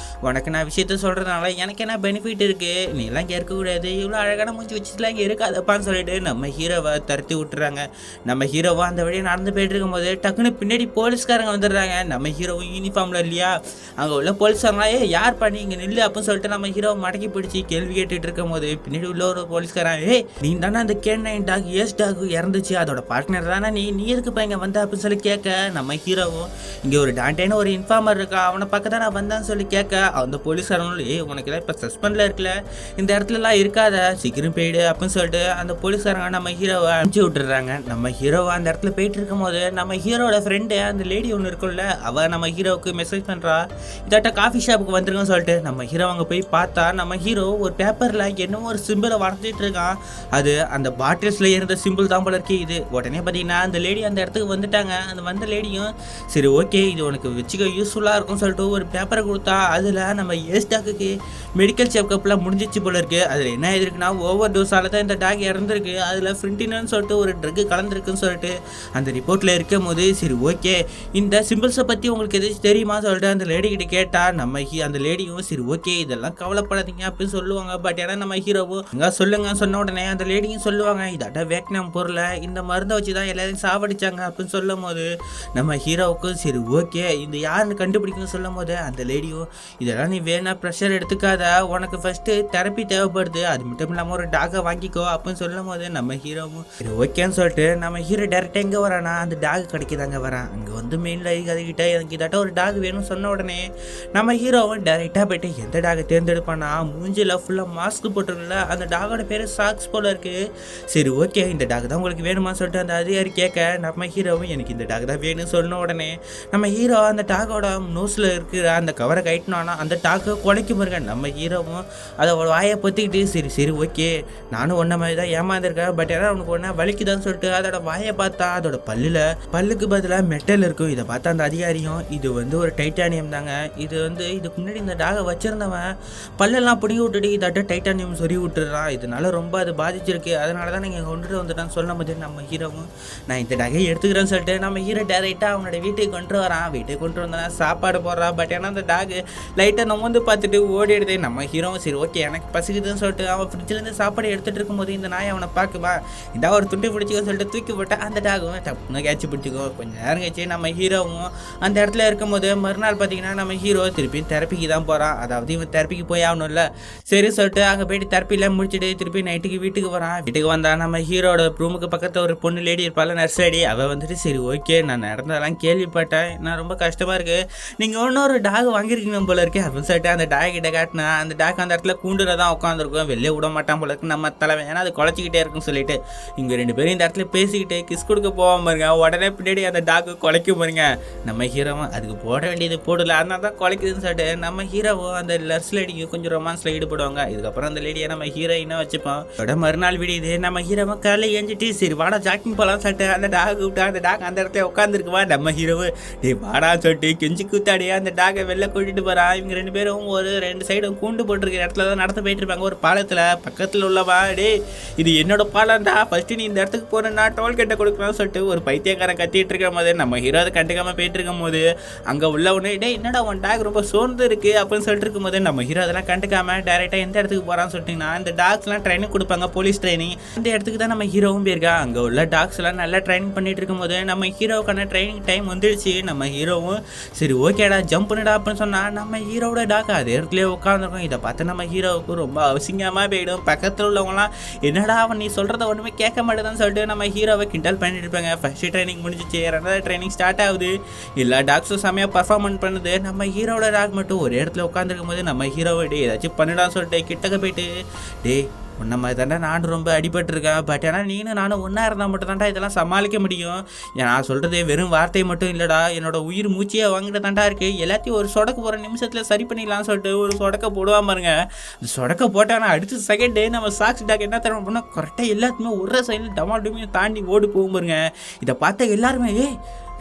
Speaker 1: உனக்கு நான் விஷயத்த சொல்கிறதுனால எனக்கு என்ன பெனிஃபிட் இருக்குது, நீ எல்லாம் இங்கே இருக்கக்கூடாது, இவ்வளோ அழகான மூஞ்சி வச்சுட்டுலாம் இங்கே இருக்காதப்பான்னு சொல்லிட்டு நம்ம ஹீரோவை தரத்தி விட்டுறாங்க. நம்ம ஹீரோவா அந்த வழியை நடந்து போயிட்டு இருக்கும்போது டக்குன்னு பின்னாடி போலீஸ்காரங்க வந்துடுறாங்க. நம்ம ஹீரோவும் யூனிஃபார்மில் இல்லையா, அங்கே உள்ள போலீஸ்காரங்களா யார் பண்ணி இங்கே நில்லு அப்படின்னு சொல்லிட்டு நம்ம ஹீரோவை மடக்கி பிடிச்சி கேள்வி கேட்டுட்டு இருக்கும் போது பின்னாடி உள்ள ஒரு போலீஸ்காரன் நீ தானே அந்த கேன் டாக் ஏஸ் டாக் இறந்துச்சு அதோட பார்ட்னர் தானே நீ எதுக்குப்பா இங்கே வந்த அப்படின்னு சொல்லி கேட்க நம்ம ஹீரோவும் இங்கே ஒரு டாண்டேன்னு ஒரு இன்ஃபார்மர் இருக்கா அவனை பக்கம் தான் நான் வந்தான்னு சொல்லி கேட்க அந்த போலீஸ்காரங்களும் உனக்கு எல்லாம் இப்போ சஸ்பெண்டில் இருக்குல்ல இந்த இடத்துலலாம் இருக்காத சீக்கிரம் போயிடு அப்படின்னு சொல்லிட்டு அந்த போலீஸ்காரங்க நம்ம ஹீரோவை அனுப்பிச்சி விட்டுறாங்க. நம்ம ஹீரோவை அந்த இடத்துல போயிட்டு இருக்கும் போது நம்ம ஹீரோட ஃப்ரெண்டு அந்த லேடி ஒன்று இருக்கும்ல அவள் நம்ம ஹீரோவுக்கு மெசேஜ் பண்ணுறா இதாட்ட காஃபி ஷாப்புக்கு வந்துருங்கன்னு சொல்லிட்டு நம்ம ஹீரோ அங்கே போய் பார்த்தா நம்ம ஹீரோ ஒரு பேப்பரில் என்னமோ ஒரு சிம்பிளை வரைஞ்சிட்டு இருக்கான். அது அந்த பாட்டில்ஸில் இருந்த சிம்பிள் தான் போல இருக்கு. இது உடனே பார்த்தீங்கன்னா அந்த லேடி அந்த இடத்துக்கு வந்துட்டாங்க. அந்த வந்த லேடியும் சரி ஓகே இது உனக்கு வச்சுக்க யூஸ்ஃபுல்லாக இருக்கும்னு சொல்லிட்டு ஒரு பேப்பரை கொடுத்தா அதில் நம்ம ஏஸ்டாக்கு மெடிக்கல் செக்அப்லாம் முடிஞ்சிச்சு போல இருக்குது. அதில் என்ன இருக்குன்னா ஓவர் டோஸால் தான் இந்த டாக் இறந்துருக்கு. அதில் ஃப்ரிண்டினு சொல்லிட்டு ஒரு ட்ரக்கு கலந்துருக்குன்னு சொல்லிட்டு அந்த ரிப்போர்ட்டில் இருக்கும் போது சரி ஓகே இந்த சிம்பிள்ஸை பற்றி உங்களுக்கு எதாச்சும் தெரியுமா சொல்லிட்டு அந்த லேடிக்கிட்ட கேட்டால் நம்ம அந்த லேடியும் சரி ஓகே இதெல்லாம் கவலைப்படாதீங்க அப்படின்னு சொல்லுவாங்க. பட் ஏன்னா நம்ம ஹீரோவும் இங்கே சொல்லுங்க சொன்ன உடனே அந்த லேடியும் சொல்லுவாங்க இதாட்ட வேக்னம் பொருளை இந்த மருந்தை வச்சு தான் எல்லாரையும் சாவடிச்சாங்க அப்படின்னு சொல்லும் போது நம்ம ஹீரோவுக்கும் சரி ஓகே இந்த யாருன்னு கண்டுபிடிக்கணும்னு சொல்லும் போது அந்த லேடியும் இதெல்லாம் நீ வேணா ப்ரெஷர் எடுத்துக்காத உனக்கு ஃபர்ஸ்ட்டு தெரப்பி தேவைப்படுது அது மட்டும் இல்லாமல் ஒரு டாகை வாங்கிக்கோ அப்படின்னு சொல்லும் போது நம்ம ஹீரோவும் சரி ஓகேன்னு சொல்லிட்டு நம்ம ஹீரோ டேரெக்டாக எங்கே வரானா அந்த டாக் கடைக்குதாங்க வரேன். அங்கே வந்து மெயினில் அதுக்கிட்ட எனக்கு இதாட்ட ஒரு டாக் வேணும்னு சொன்ன உடனே நம்ம ஹீரோவும் டேரெக்டாக போயிட்டு எந்த டாகை தேர்ந்தெடுப்பானா மூஞ்சில் ஃபுல்லாக மாஸ்க் போட்டுருக்குல்ல அந்த டாகோட பேர் சாக்ஸ் போல இருக்குது. சரி ஓகே இந்த டாக் தான் உங்களுக்கு வேணுமான்னு சொல்லிட்டு அந்த அதிகாரி கேட்க நம்ம ஹீரோவும் எனக்கு இந்த டாக் தான் வேணும்னு சொன்ன உடனே நம்ம ஹீரோ அந்த டாகோட நோஸில் இருக்கிற அந்த கவரை கைட்டினோன்னா அந்த டாக்கை குலைக்கும் பாருங்க. நம்ம ஹீரோவும் அதை வாயை பொத்திக்கிட்டு சரி சரி ஓகே நானும் ஒன்றை மாதிரி தான் ஏமாந்துருக்கேன் பட் ஏன்னா அவனுக்கு ஒன்றா வலிக்குதான்னு சொல்லிட்டு அதோட வாயை பார்த்தா அதோட பல்லுக்கு பதிலாக மெட்டல் இருக்கும். இதை பார்த்தா அந்த அதிகாரியும் இது வந்து ஒரு டைட்டானியம் தாங்க இது வந்து இதுக்கு முன்னாடி இந்த டாகை வச்சிருந்தவன் பல்லெல்லாம் பிடிங்கி விட்டுட்டு இதாட்ட டைட்டானியம் சொறி விட்டுறான் இதனால ரொம்ப அது பாதிச்சிருக்கு அதனால தான் நீங்கள் கொண்டுட்டு வந்துட்டான்னு சொல்லும் போது நம்ம ஹீரோவும் நான் இந்த டாகை எடுத்துக்கிறேன்னு சொல்லிட்டு நம்ம ஹீரோ டேரெக்டாக அவனோட வீட்டுக்கு கொண்டு வரான். வீட்டுக்கு கொண்டு வந்தா சாப்பாடு போடுறான். பட் ஏன்னா அந்த டாக் லைட்டாக நம்ம வந்து பார்த்துட்டு ஓடி எடுத்து நம்ம ஹீரோவும் சரி ஓகே எனக்கு பசிக்குதுன்னு சொல்லிட்டு அவன் ஃப்ரிட்ஜிலேருந்து சாப்பாடு எடுத்துகிட்டு இருக்கும்போது இந்த நாய் அவனை பார்க்குமா இந்த ஒரு துண்டு பிடிச்சிக்கோ சொல்லிட்டு தூக்கி போட்டால் அந்த டாகும் டப்புன்னு கேட்சி பிடிச்சிக்கோ. கொஞ்சம் நேரம் கழிச்சு நம்ம ஹீரோவும் அந்த இடத்துல இருக்கும்போது மறுநாள் பார்த்தீங்கன்னா நம்ம ஹீரோ திருப்பி தெரப்பிக்கு தான் போகிறான். அதாவது இவன் தெரப்பிக்கு போய் ஆகணும்ல சரி சொல்லிட்டு அங்கே போயிட்டு தெரப்பிலாம் முடிச்சுட்டு திருப்பி நைட்டுக்கு வீட்டுக்கு வரான். வீட்டுக்கு வந்தால் நம்ம ஹீரோட ரூமுக்கு பக்கத்தில் ஒரு பொண்ணு லேடி இருப்பாள் நர்ஸ் லேடி அவள் வந்துட்டு சரி ஓகே நான் நடந்ததெல்லாம் கேள்விப்பட்டேன் நான் ரொம்ப கஷ்டமாக இருக்குது நீங்கள் இன்னொரு டாக் வாங்கியிருக்கீங்க போல இருக்கே அப்படின்னு சொல்லிட்டு அந்த டாக் கிட்ட காட்டினா அந்த டாக் அந்த இடத்துல கூண்டுல தான் உட்காந்துருக்கும் வெளியே விட மாட்டான் போல இருக்கு நம்ம தலைவன் ஏன்னா அது குலைச்சிக்கிட்டே இருக்குன்னு சொல்லிட்டு இங்கே ரெண்டு பேரும் இந்த இடத்துல பேசிக்கிட்டு கிஸ் கொடுக்க போகாம பாருங்க உடனே பின்னாடி அந்த டாக்கு குலைக்கும் பாருங்க. நம்ம ஹீரோவும் அதுக்கு போட வேண்டியது போடல அதனால தான் குலைக்குதுன்னு சொல்லிட்டு நம்ம ஹீரோவும் அந்த நர்ஸ் லேடிக்கு கொஞ்சம் ரொமான்ஸில் ஈடுபடுவாங்க. இதுக்கப்புறம் அந்த லேடியை நம்ம ஹீரோயினாக வச்சுப்போம். அதோட மறுநாள் விடியுது நம்ம ஹீரோவும் காலையில் ஏஞ்சிட்டு சரி வாடா ஜாக்கிங் போகலாம்னு சொல்லிட்டு அந்த டாக் கூப்பிட்டா அந்த டாக் அந்த இடத்துல உட்காந்துருக்குவா. நம்ம ஹீரோவு டே வாடா சொல்லிட்டு கெஞ்சி கூத்தாடியா அந்த டாகை வெளில கூட்டிட்டு போறான். இவங்க ரெண்டு பேரும் ஒரு ரெண்டு சைடும் கூண்டு போட்டிருக்கிற இடத்துல தான் நடந்து போயிட்டு இருப்பாங்க ஒரு பாலத்தில் பக்கத்தில் உள்ளவா டே இது என்னோட பாலம்டா ஃபர்ஸ்ட் நீ இந்த இடத்துக்கு போனா டோல்கேட்டை கொடுக்கணும்னு சொல்லிட்டு ஒரு பைத்தியக்காரன் கத்திட்டு இருக்கும் போது நம்ம ஹீரோ அதை கண்டுக்காம போயிட்டு இருக்கும் போது அங்கே உள்ள உடனே டே என்னடா உன் டாக் ரொம்ப சோர்ந்து இருக்கு அப்படின்னு சொல்லிட்டு இருக்கும் போது நம்ம ஹீரோ அதெல்லாம் கண்டுக்காம டேரெக்டாக எந்த இடத்துக்கு போகிறான்னு சொல்லிட்டீங்கன்னா இந்த டாக்ஸ்லாம் ட்ரைனிங் கொடுப்பாங்க போலீஸ் ட்ரைனிங் அந்த இடத்துக்கு தான் நம்ம ஹீரோவும் போயிருக்கா. அங்கே உள்ள டாக்ஸ்லாம் நல்லா ட்ரைனிங் பண்ணிட்டு இருக்கும்போது நம்ம ஹீரோவுக்கான ட்ரைனிங் டைம் வந்துடுச்சு. நம்ம ஹீரோவும் சரி ஓகேடா ஜம்ப் பண்ணிடா அப்படின்னு சொன்னால் நம்ம ஹீரோவோட டாக் அதே இடத்துலேயே உட்காந்துருக்கோம். இதை பார்த்து நம்ம ஹீரோவுக்கு ரொம்ப அவசியமாக போயிடும். பக்கத்தில் உள்ளவங்களாம் என்னடா அவன் நீ சொல்கிறத ஒன்றுமே கேட்க மாட்டேதான்னு சொல்லிட்டு நம்ம ஹீரோவை கிண்டல் பண்ணிட்டு இருப்பாங்க. ஃபர்ஸ்ட் ட்ரைனிங் முடிஞ்சிச்சு ரெண்டாவது ட்ரைனிங் ஸ்டார்ட் ஆகுது. எல்லா டாக்ஸும் செம்மையாக பர்ஃபார்மன்ஸ் பண்ணுது. நம்ம ஹீரோட டாக் மட்டும் ஒரு இடத்துல உட்காந்துருக்கும் போது நம்ம ஹீரோவை டே ஏதாச்சும் பண்ணிடான்னு சொல்லிட்டு கிட்டக்க போயிட்டு டே உன்ன மாதிரி தாண்டா நானும் ரொம்ப அடிபட்டிருக்கேன் பட் ஏன்னா நானும் ஒன்றா இருந்தால் மட்டும் தாண்டா இதெல்லாம் சமாளிக்க முடியும். நான் சொல்கிறது வெறும் வார்த்தை மட்டும் இல்லைடா என்னோட உயிர் மூச்சியை வாங்கிட்டு தாண்டா இருக்குது எல்லாத்தையும் ஒரு சொடக்கு போகிற நிமிஷத்தில் சரி பண்ணிடலாம்னு சொல்லிட்டு ஒரு சொடக்க போடுவான் பாருங்க. அந்த சொடக்க போட்டானா அடுத்த செகண்டே நம்ம சாக்ஸ் டாக் என்ன தர பண்ணால் கரெக்டாக எல்லாத்துக்குமே ஒரே சைடில் டமால்டுமையும் தாண்டி ஓடி போகும் பாருங்க. இதை பார்த்த எல்லாருமே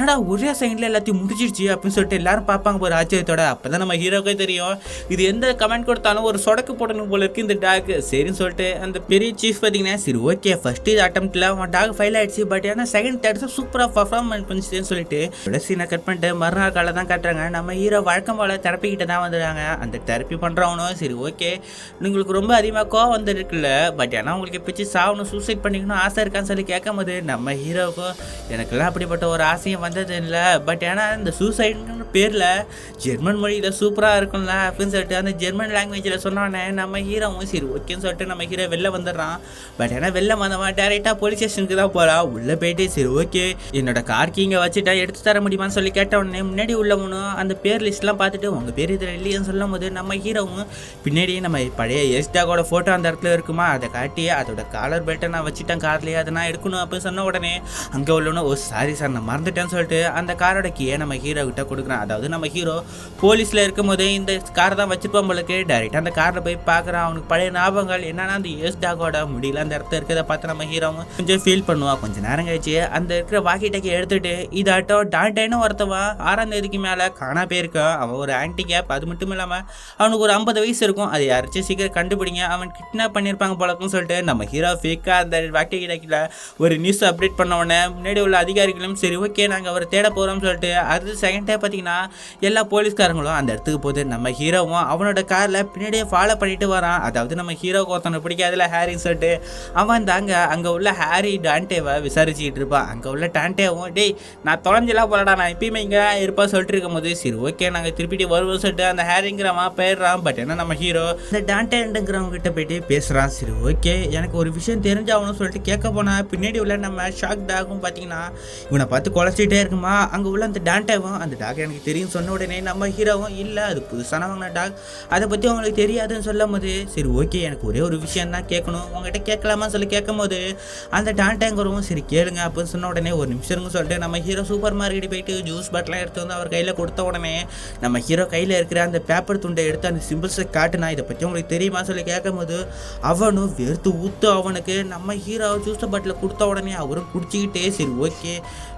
Speaker 1: என்னடா ஒரே சைடில் எல்லாத்தையும் முடிச்சிருச்சு அப்படின்னு சொல்லிட்டு எல்லாரும் பார்ப்பாங்க போகிற ஆச்சரியத்தோட. அப்போ தான் நம்ம ஹீரோக்கே தெரியும் இது எந்த கமெண்ட் கொடுத்தாலும் ஒரு சொடக்கு போடணும் போல இருக்குது இந்த டாக். சரின்னு சொல்லிட்டு அந்த பெரிய சீஃப் பார்த்தீங்கன்னா சரி ஓகே ஃபர்ஸ்ட் இது அட்டம்ப்டில் அவன் டாக் ஃபைல் ஆகிடுச்சு பட் ஏன்னா செகண்ட் தேர்ட்ஸும் சூப்பராக பர்ஃபார்மன்ஸ் பண்ணிச்சுன்னு சொல்லிட்டு சீனை கட் பண்ணிட்டு மறுநாள் காலை தான் காட்டுறாங்க. நம்ம ஹீரோ வழக்கம் போல் தெரப்பிக்கிட்ட தான் வந்துடுறாங்க. அந்த தெரப்பி பண்ணுறவனும் சரி ஓகே உங்களுக்கு ரொம்ப அதிகமாக கோவம் வந்துருக்குல்ல பட் ஏன்னா உங்களுக்கு பிச்சு சாகணும் சூசைட் பண்ணிக்கணும் ஆசை இருக்கான்னு சொல்லி கேட்கும் போது நம்ம ஹீரோவுக்கும் எனக்கெல்லாம் அப்படிப்பட்ட ஒரு ஆசையும் வந்தது இல்லை. பட் ஏன்னா இந்த சூசைடுங்கிற பேரில் ஜெர்மன் மொழியில் சூப்பராக இருக்கும்ல அப்படின்னு சொல்லிட்டு அந்த ஜெர்மன் லாங்குவேஜில் சொன்னோடனே நம்ம ஹீரோவும் சரி ஓகேன்னு சொல்லிட்டு நம்ம ஹீரோ வெளில வந்துடுறான். பட் ஏன்னா வெளில வந்தவன் டேரெக்டாக போலீஸ் ஸ்டேஷனுக்கு தான் போகிறான். உள்ளே போயிட்டு சரி ஓகே என்னோட கார் கீங்க வச்சுட்டா எடுத்து தர முடியுமான்னு சொல்லி கேட்ட உடனே முன்னாடி உள்ளவனும் அந்த பேர் லிஸ்ட்லாம் பார்த்துட்டு உங்கள் பேர் இதில் இல்லையன்னு சொல்லும் போது நம்ம ஹீரோவும் பின்னாடி நம்ம பழைய எஸ்டாகோட ஃபோட்டோ அந்த இடத்துல இருக்குமா அதை காட்டி அதோட காலர் பெல்ட்டை நான் வச்சுட்டேன் கார்லேயே அதை நான் எடுக்கணும் அப்படின்னு சொன்ன உடனே அங்கே உள்ளவனு ஓ சாரி சார் நான் மறந்துட்டேன்னு சொல்லிட்டு அந்த காரோட கீயை நம்ம ஹீரோ கிட்ட கொடுக்குறான். அதாவது நம்ம ஹீரோ போலீஸில் இருக்கும் போதே இந்த காரை தான் வச்சுருப்பான் போலுக்கு. டைரெக்டாக அந்த காரில் போய் பார்க்குறான். அவனுக்கு பழைய ஞாபகங்கள் என்னன்னா அந்த எஸ்டாகோட முடியல அந்த இடத்துல இருக்கிறத பார்த்து நம்ம ஹீரோவும் கொஞ்சம் ஃபீல் பண்ணுவான். கொஞ்சம் நேரம் கழிச்சு அந்த இருக்கிற வாக்கி டக்கி எடுத்துட்டு இதாட்டோ டான்டேன்னு ஒருத்தவன் 6ஆம் தேதிக்கு மேலே காணா போயிருக்கான். அவன் ஒரு ஆன்டி கேப். அது மட்டும் இல்லாமல் அவனுக்கு ஒரு 50 வயசு இருக்கும். அதை யாராச்சும் சீக்கிரம் கண்டுபிடிங்க அவன் கிட்னாப் பண்ணியிருப்பாங்க போலக்குன்னு சொல்லிட்டு நம்ம ஹீரோ ஃபேக்காக அந்த வாக்கி டக்கியில் ஒரு நியூஸ் அப்டேட் பண்ண உடனே முன்னாடி உள்ள அதிகாரிகளும் சரி ஓகே நாங்கள் அவரை தேட போகிறோம்னு சொல்லிட்டு அது செகண்ட் டே பார்த்தீங்கன்னா எல்லா போலீஸ்காரங்களும் அந்த இடத்துக்கு போகுது. நம்ம ஹீரோவும் அவனோட காரில் பின்னாடியே ஃபாலோ பண்ணிட்டு வரான். அதாவது நம்ம ஹீரோக்கு ஒருத்தனை பிடிக்காதுல ஹாரின்னு சொல்லிட்டு அவன் தாங்க அங்கே உள்ள ஹாரி டான்டேவை விசாரிச்சுக்கிட்டு இருப்பான். அங்கே உள்ள டான்டேவும் டேய் நான் தொலைஞ்செல்லாம் போலடா நான் எப்பயுமே இங்கே இருப்பா சொல்லிட்டு இருக்கும் போது சரி ஓகே நாங்கள் திருப்பிட்டு வருவோம் சொல்லிட்டு அந்த ஹாரிங்கிறவன் போயிடுறான். பட் என்ன நம்ம ஹீரோ இந்த டான்டேங்கிறவங்க கிட்ட போயிட்டு பேசுகிறான். சரி ஓகே எனக்கு ஒரு விஷயம் தெரிஞ்சாகணும்னு சொல்லிட்டு கேட்க போனால் பின்னாடி உள்ள நம்ம ஷாக் டாகும் பார்த்தீங்கன்னா இவனை பார்த்து குலைச்சிட்டே இருக்குமா. அங்கே உள்ள அந்த டான்டேவும் அந்த டாக் எனக்கு தெரியும் சொன்ன உடனே நம்ம ஹீரோவும் இல்லை அது புதுசான வாங்கின டாக் அதை பற்றி உங்களுக்கு தெரியாதுன்னு சொல்லும் போது சரி ஓகே எனக்கு ஒரே ஒரு விஷயம் தான் கேட்கணும் உங்ககிட்ட கேட்கலாமா சொல்லி கேட்கும் போது அந்த டான்டேங்கிறவும் சரி கேளுங்க அப்படின்னு சொன்ன உடனே ஒரு நிமிஷம்னு சொல்லிட்டு நம்ம ஹீரோ சூப்பர் மார்க்கெட்டு போயிட்டு ஜூஸ் பாட்டிலாம் எடுத்து வந்து அவர் கையில் கொடுத்த உடனே நம்ம ஹீரோ கையில் இருக்கிற அந்த பேப்பர் துண்டை எடுத்து அந்த சிம்பிள்ஸை காட்டுனா இதை பற்றி உங்களுக்கு தெரியுமா சொல்லி கேட்கும் போது அவனும் வெறுத்து ஊற்று அவனுக்கு நம்ம ஹீரோ ஜூஸ் பாட்டில் கொடுத்த உடனே அவரும் குடிச்சிக்கிட்டே சரி ஓகே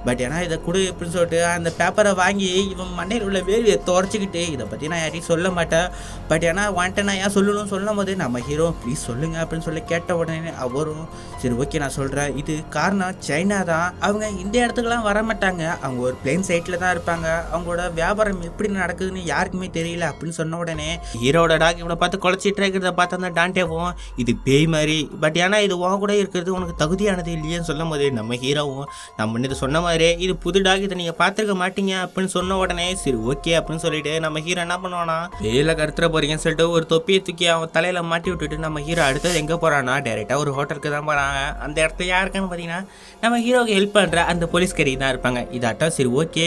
Speaker 1: பட் ஏன்னா இதை கொடு அப்படின்னு சொல்லிட்டு அந்த பேப்பரை வாங்கி இவன் மண்டையில் உள்ள வேர்வையை துறைச்சிக்கிட்டு இதை பற்றி நான் யாரையும் சொல்ல மாட்டேன் பட் ஏன்னா வந்துட்டு நான் ஏன் சொல்லணும்னு சொல்லும் போது நம்ம ஹீரோ ப்ளீஸ் சொல்லுங்க அப்படின்னு சொல்லி கேட்ட உடனே அவரும் சரி ஓகே நான் சொல்கிறேன் இது காரணம் சைனா தான் அவங்க இந்த இடத்துக்குலாம் வர மாட்டாங்க அவங்க ஒரு பிளேன் சைட்டில் தான் இருப்பாங்க அவங்களோட வியாபாரம் எப்படி நடக்குதுன்னு யாருக்குமே தெரியல அப்படின்னு சொன்ன உடனே ஹீரோட டாக் இவனை பார்த்து குலைச்சிட்டு இருக்கிறத பார்த்து அந்த டான்டேவும் இது பேய் மாதிரி பட் ஏன்னா இது உன் கூட இருக்கிறது உனக்கு தகுதியானது இல்லையேன்னு சொல்லும் போது நம்ம ஹீரோவும் நம்ம இது சொன்ன மாதிரி இது புது டாக் இதை நீங்கள் பார்த்துருக்க மாட்டீங்க அப்படின்னு சொன்ன உடனே சரி ஓகே அப்படின்னு சொல்லிட்டு நம்ம ஹீரோ என்ன பண்ணுவானா வேலை கருத்துற போறீங்கன்னு சொல்லிட்டு ஒரு தொப்பியை தூக்கி அவன் தலையில மாட்டி விட்டுட்டு நம்ம ஹீரோ அடுத்தது எங்கே போறான்னா டைரெக்டாக ஒரு ஹோட்டலுக்கு தான் போகிறாங்க. அந்த இடத்துல யாருக்குன்னு பார்த்தீங்கன்னா நம்ம ஹீரோவுக்கு ஹெல்ப் பண்ணுற அந்த போலீஸ்காரி தான் இருப்பாங்க. இதாட்டம் சரி ஓகே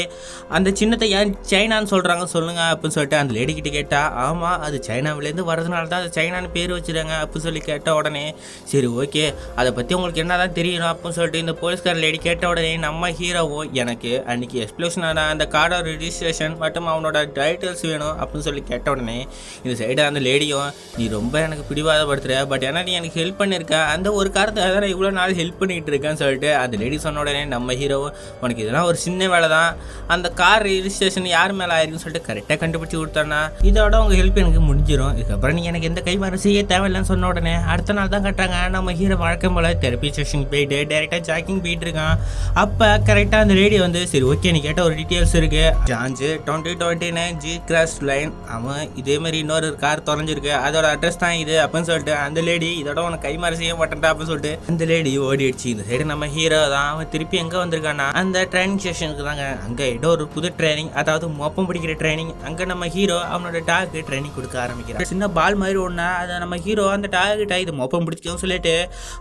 Speaker 1: அந்த சின்னத்தை ஏன் சைனான்னு சொல்கிறாங்க சொல்லுங்க அப்படின்னு சொல்லிட்டு அந்த லேடி கிட்ட கேட்டால் ஆமாம் அது சைனாவிலேருந்து வரதுனால தான் அது சைனான்னு பேர் வச்சுருங்க அப்படின்னு சொல்லி கேட்ட உடனே சரி ஓகே அதை பற்றி உங்களுக்கு என்ன தான் தெரியணும் அப்படின்னு சொல்லிட்டு இந்த போலீஸ்கார லேடி கேட்ட உடனே நம்ம ஹீரோவும் எனக்கு அன்றைக்கி எக்ஸ்ப்ளோஷன் ஆன அந்த கார்டோட ரிஜிஸ்ட்ரேஷன் மற்றும் அவனோட டைட்டில்ஸ் வேணும் அப்படின்னு சொல்லி கேட்ட உடனே இந்த சைடு அந்த லேடியும் நீ ரொம்ப எனக்கு பிடிவாதப்படுத்துகிற பட் ஏன்னா நீ எனக்கு ஹெல்ப் பண்ணியிருக்க அந்த ஒரு காரணத்தை தான் இவ்வளோ நாள் ஹெல்ப் பண்ணிக்கிட்டு இருக்கேன்னு சொல்லிட்டு அந்த லேடி சொன்ன உடனே நம்ம ஹீரோ உனக்கு இதெல்லாம் ஒரு சின்ன வேலை தான் அந்த கார் ரிஜிஸ்ட்ரேஷன் யார் மேலே ஆயிருக்குன்னு சொல்லிட்டு கரெக்டாக கண்டுபிடிச்சி கொடுத்தானா இதோட உங்கள் ஹெல்ப் எனக்கு முடிஞ்சிடும் இதுக்கப்புறம் நீ எனக்கு எந்த கைமாறு செய்ய தேவையில்லைன்னு சொன்ன உடனே அடுத்த நாள் தான் கட்டுறாங்க. நம்ம ஹீரோ வழக்கம் போல் தெரப்பி செஷன் போயிட்டு டேரெக்டாக ஜாக்கிங் போயிட்டு இருக்கான். அப்போ கரெக்டாக அந்த லேடி வந்து சரி ஓகே நீ கேட்ட ஒரு டீட்டெயில்ஸ் இருக்குது ஜான்ஜு 2029 ஜி கிராஸ் லைன் அவன் இதேமாதிரி இன்னொரு கார் தொலைஞ்சிருக்கு அதோட அட்ரஸ் தான் இது அப்படின்னு சொல்லிட்டு அந்த லேடி இதோட உனக்கு கைமாறு செய்ய மாட்டேன்டா அப்படின்னு சொல்லிட்டு அந்த லேடி ஓடிடுச்சு. இந்த சைடு நம்ம ஹீரோ தான் அவன் திருப்பி எங்கே வந்திருக்கானா அந்த ட்ரைனிங் செஷனுக்கு தாங்க. அங்கே ஏதோ ஒரு புது ட்ரைனிங் அதாவது மொப்பம் பிடிக்கிற ட்ரைனிங். அங்கே நம்ம ஹீரோ அவனோட டாக்கு ட்ரைனிங் கொடுக்க ஆரம்பிக்கிறான். சின்ன பால் மாதிரி ஒன்றா அதை நம்ம ஹீரோ அந்த டாக்கிட்ட இது மொப்பம் பிடிச்சிக்கோன்னு சொல்லிட்டு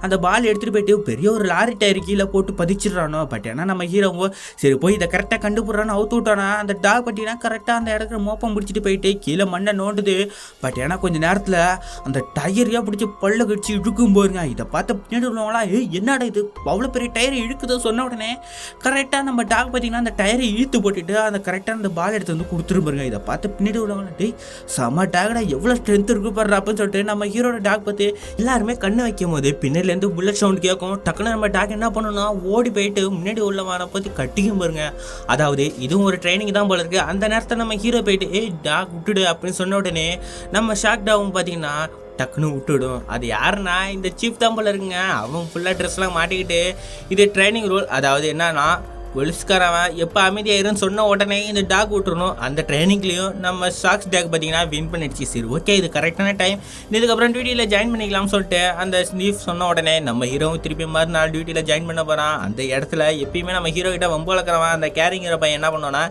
Speaker 1: அந்த பால் எடுத்துகிட்டு போயிட்டு பெரிய ஒரு லாரி டயர் கீழே போட்டு பதிச்சிடுறானோ. பட் ஏன்னா நம்ம ஹீரோவோ சரி போய் இதை கரெக்டாக கண்டுபிடுறான்னு அவுத்து விட்டானா அந்த டாக் பட்டினா கரெக்டாக அந்த இடத்துல மோப்பம் பிடிச்சிட்டு போயிட்டு கீழே மண்ணை நோண்டுது. பட் ஏன்னா கொஞ்சம் நேரத்தில் அந்த டயரையாக பிடிச்சி பல்ல கடிச்சு இழுக்கும் போருங்க. இதை பார்த்து பின்னாடி உள்ளவங்களாம் என்னடா இது அவ்வளோ பெரிய டயரை இழுக்குதோ சொன்ன உடனே கரெக்டாக நம்ம டாக் பார்த்தீங்கன்னா அந்த டயரை இழுத்து போட்டுட்டு அந்த கரெக்டாக அந்த பால் எடுத்து வந்து கொடுத்துருப்பாருங்க. இதை பார்த்து பின்னாடி உள்ளவங்களாம் டேய் செம்ம டாகடா எவ்வளோ ஸ்ட்ரென்த் இருக்கு பாரு அப்படின்னு சொல்லிட்டு நம்ம ஹீரோட டாக் பார்த்து எல்லாருமே கண்ணு வைக்கும் போது பின்னாடிலேருந்து புல்லட் சவுண்ட் கேட்கும். டக்குன்னு நம்ம டாக் என்ன பண்ணணும்னா ஓடி போயிட்டு முன்னாடி உள்ளவனை பற்றி கட்டிக்கும் பாருங்க. அதாவது இதுவும் ஒரு ட்ரைனிங் தான் போல இருக்கு. அந்த நேரத்தில் நம்ம ஹீரோ போயிட்டு டாக் விட்டுடு அப்படின்னு சொன்ன உடனே நம்ம ஷாக் டாகும் பார்த்தீங்கன்னா டக்குன்னு விட்டுடும். அது யாருன்னா இந்த சீஃப் தான் போல இருக்குங்க. அவன் ஃபுல்லாக ட்ரெஸ்லாம் மாட்டிக்கிட்டு இது ட்ரைனிங் ரூல் அதாவது என்னன்னா போலீஸ்காரவன் எப்போ அமைதியாயிருன்னு சொன்ன உடனே இந்த டாக் விட்டுறணும். அந்த ட்ரைனிங்லேயும் நம்ம சாக்ஸ் டாக் பார்த்தீங்கன்னா வின் பண்ணிடுச்சு. சரி ஓகே, இது கரெக்டான டைம், இதுக்கப்புறம் டியூட்டியில் ஜாயின் பண்ணிக்கலாம்னு சொல்லிட்டு அந்த ஸ்னீஃப் சொன்ன உடனே நம்ம ஹீரோவும் திருப்பி மறுநாள் டியூட்டியில் ஜாயின் பண்ண போகிறான். அந்த இடத்துல எப்பயுமே நம்ம ஹீரோ கிட்ட வம்பு வளர்க்குறவன் அந்த கேரிங்கிற பையன் என்ன பண்ணோன்னா,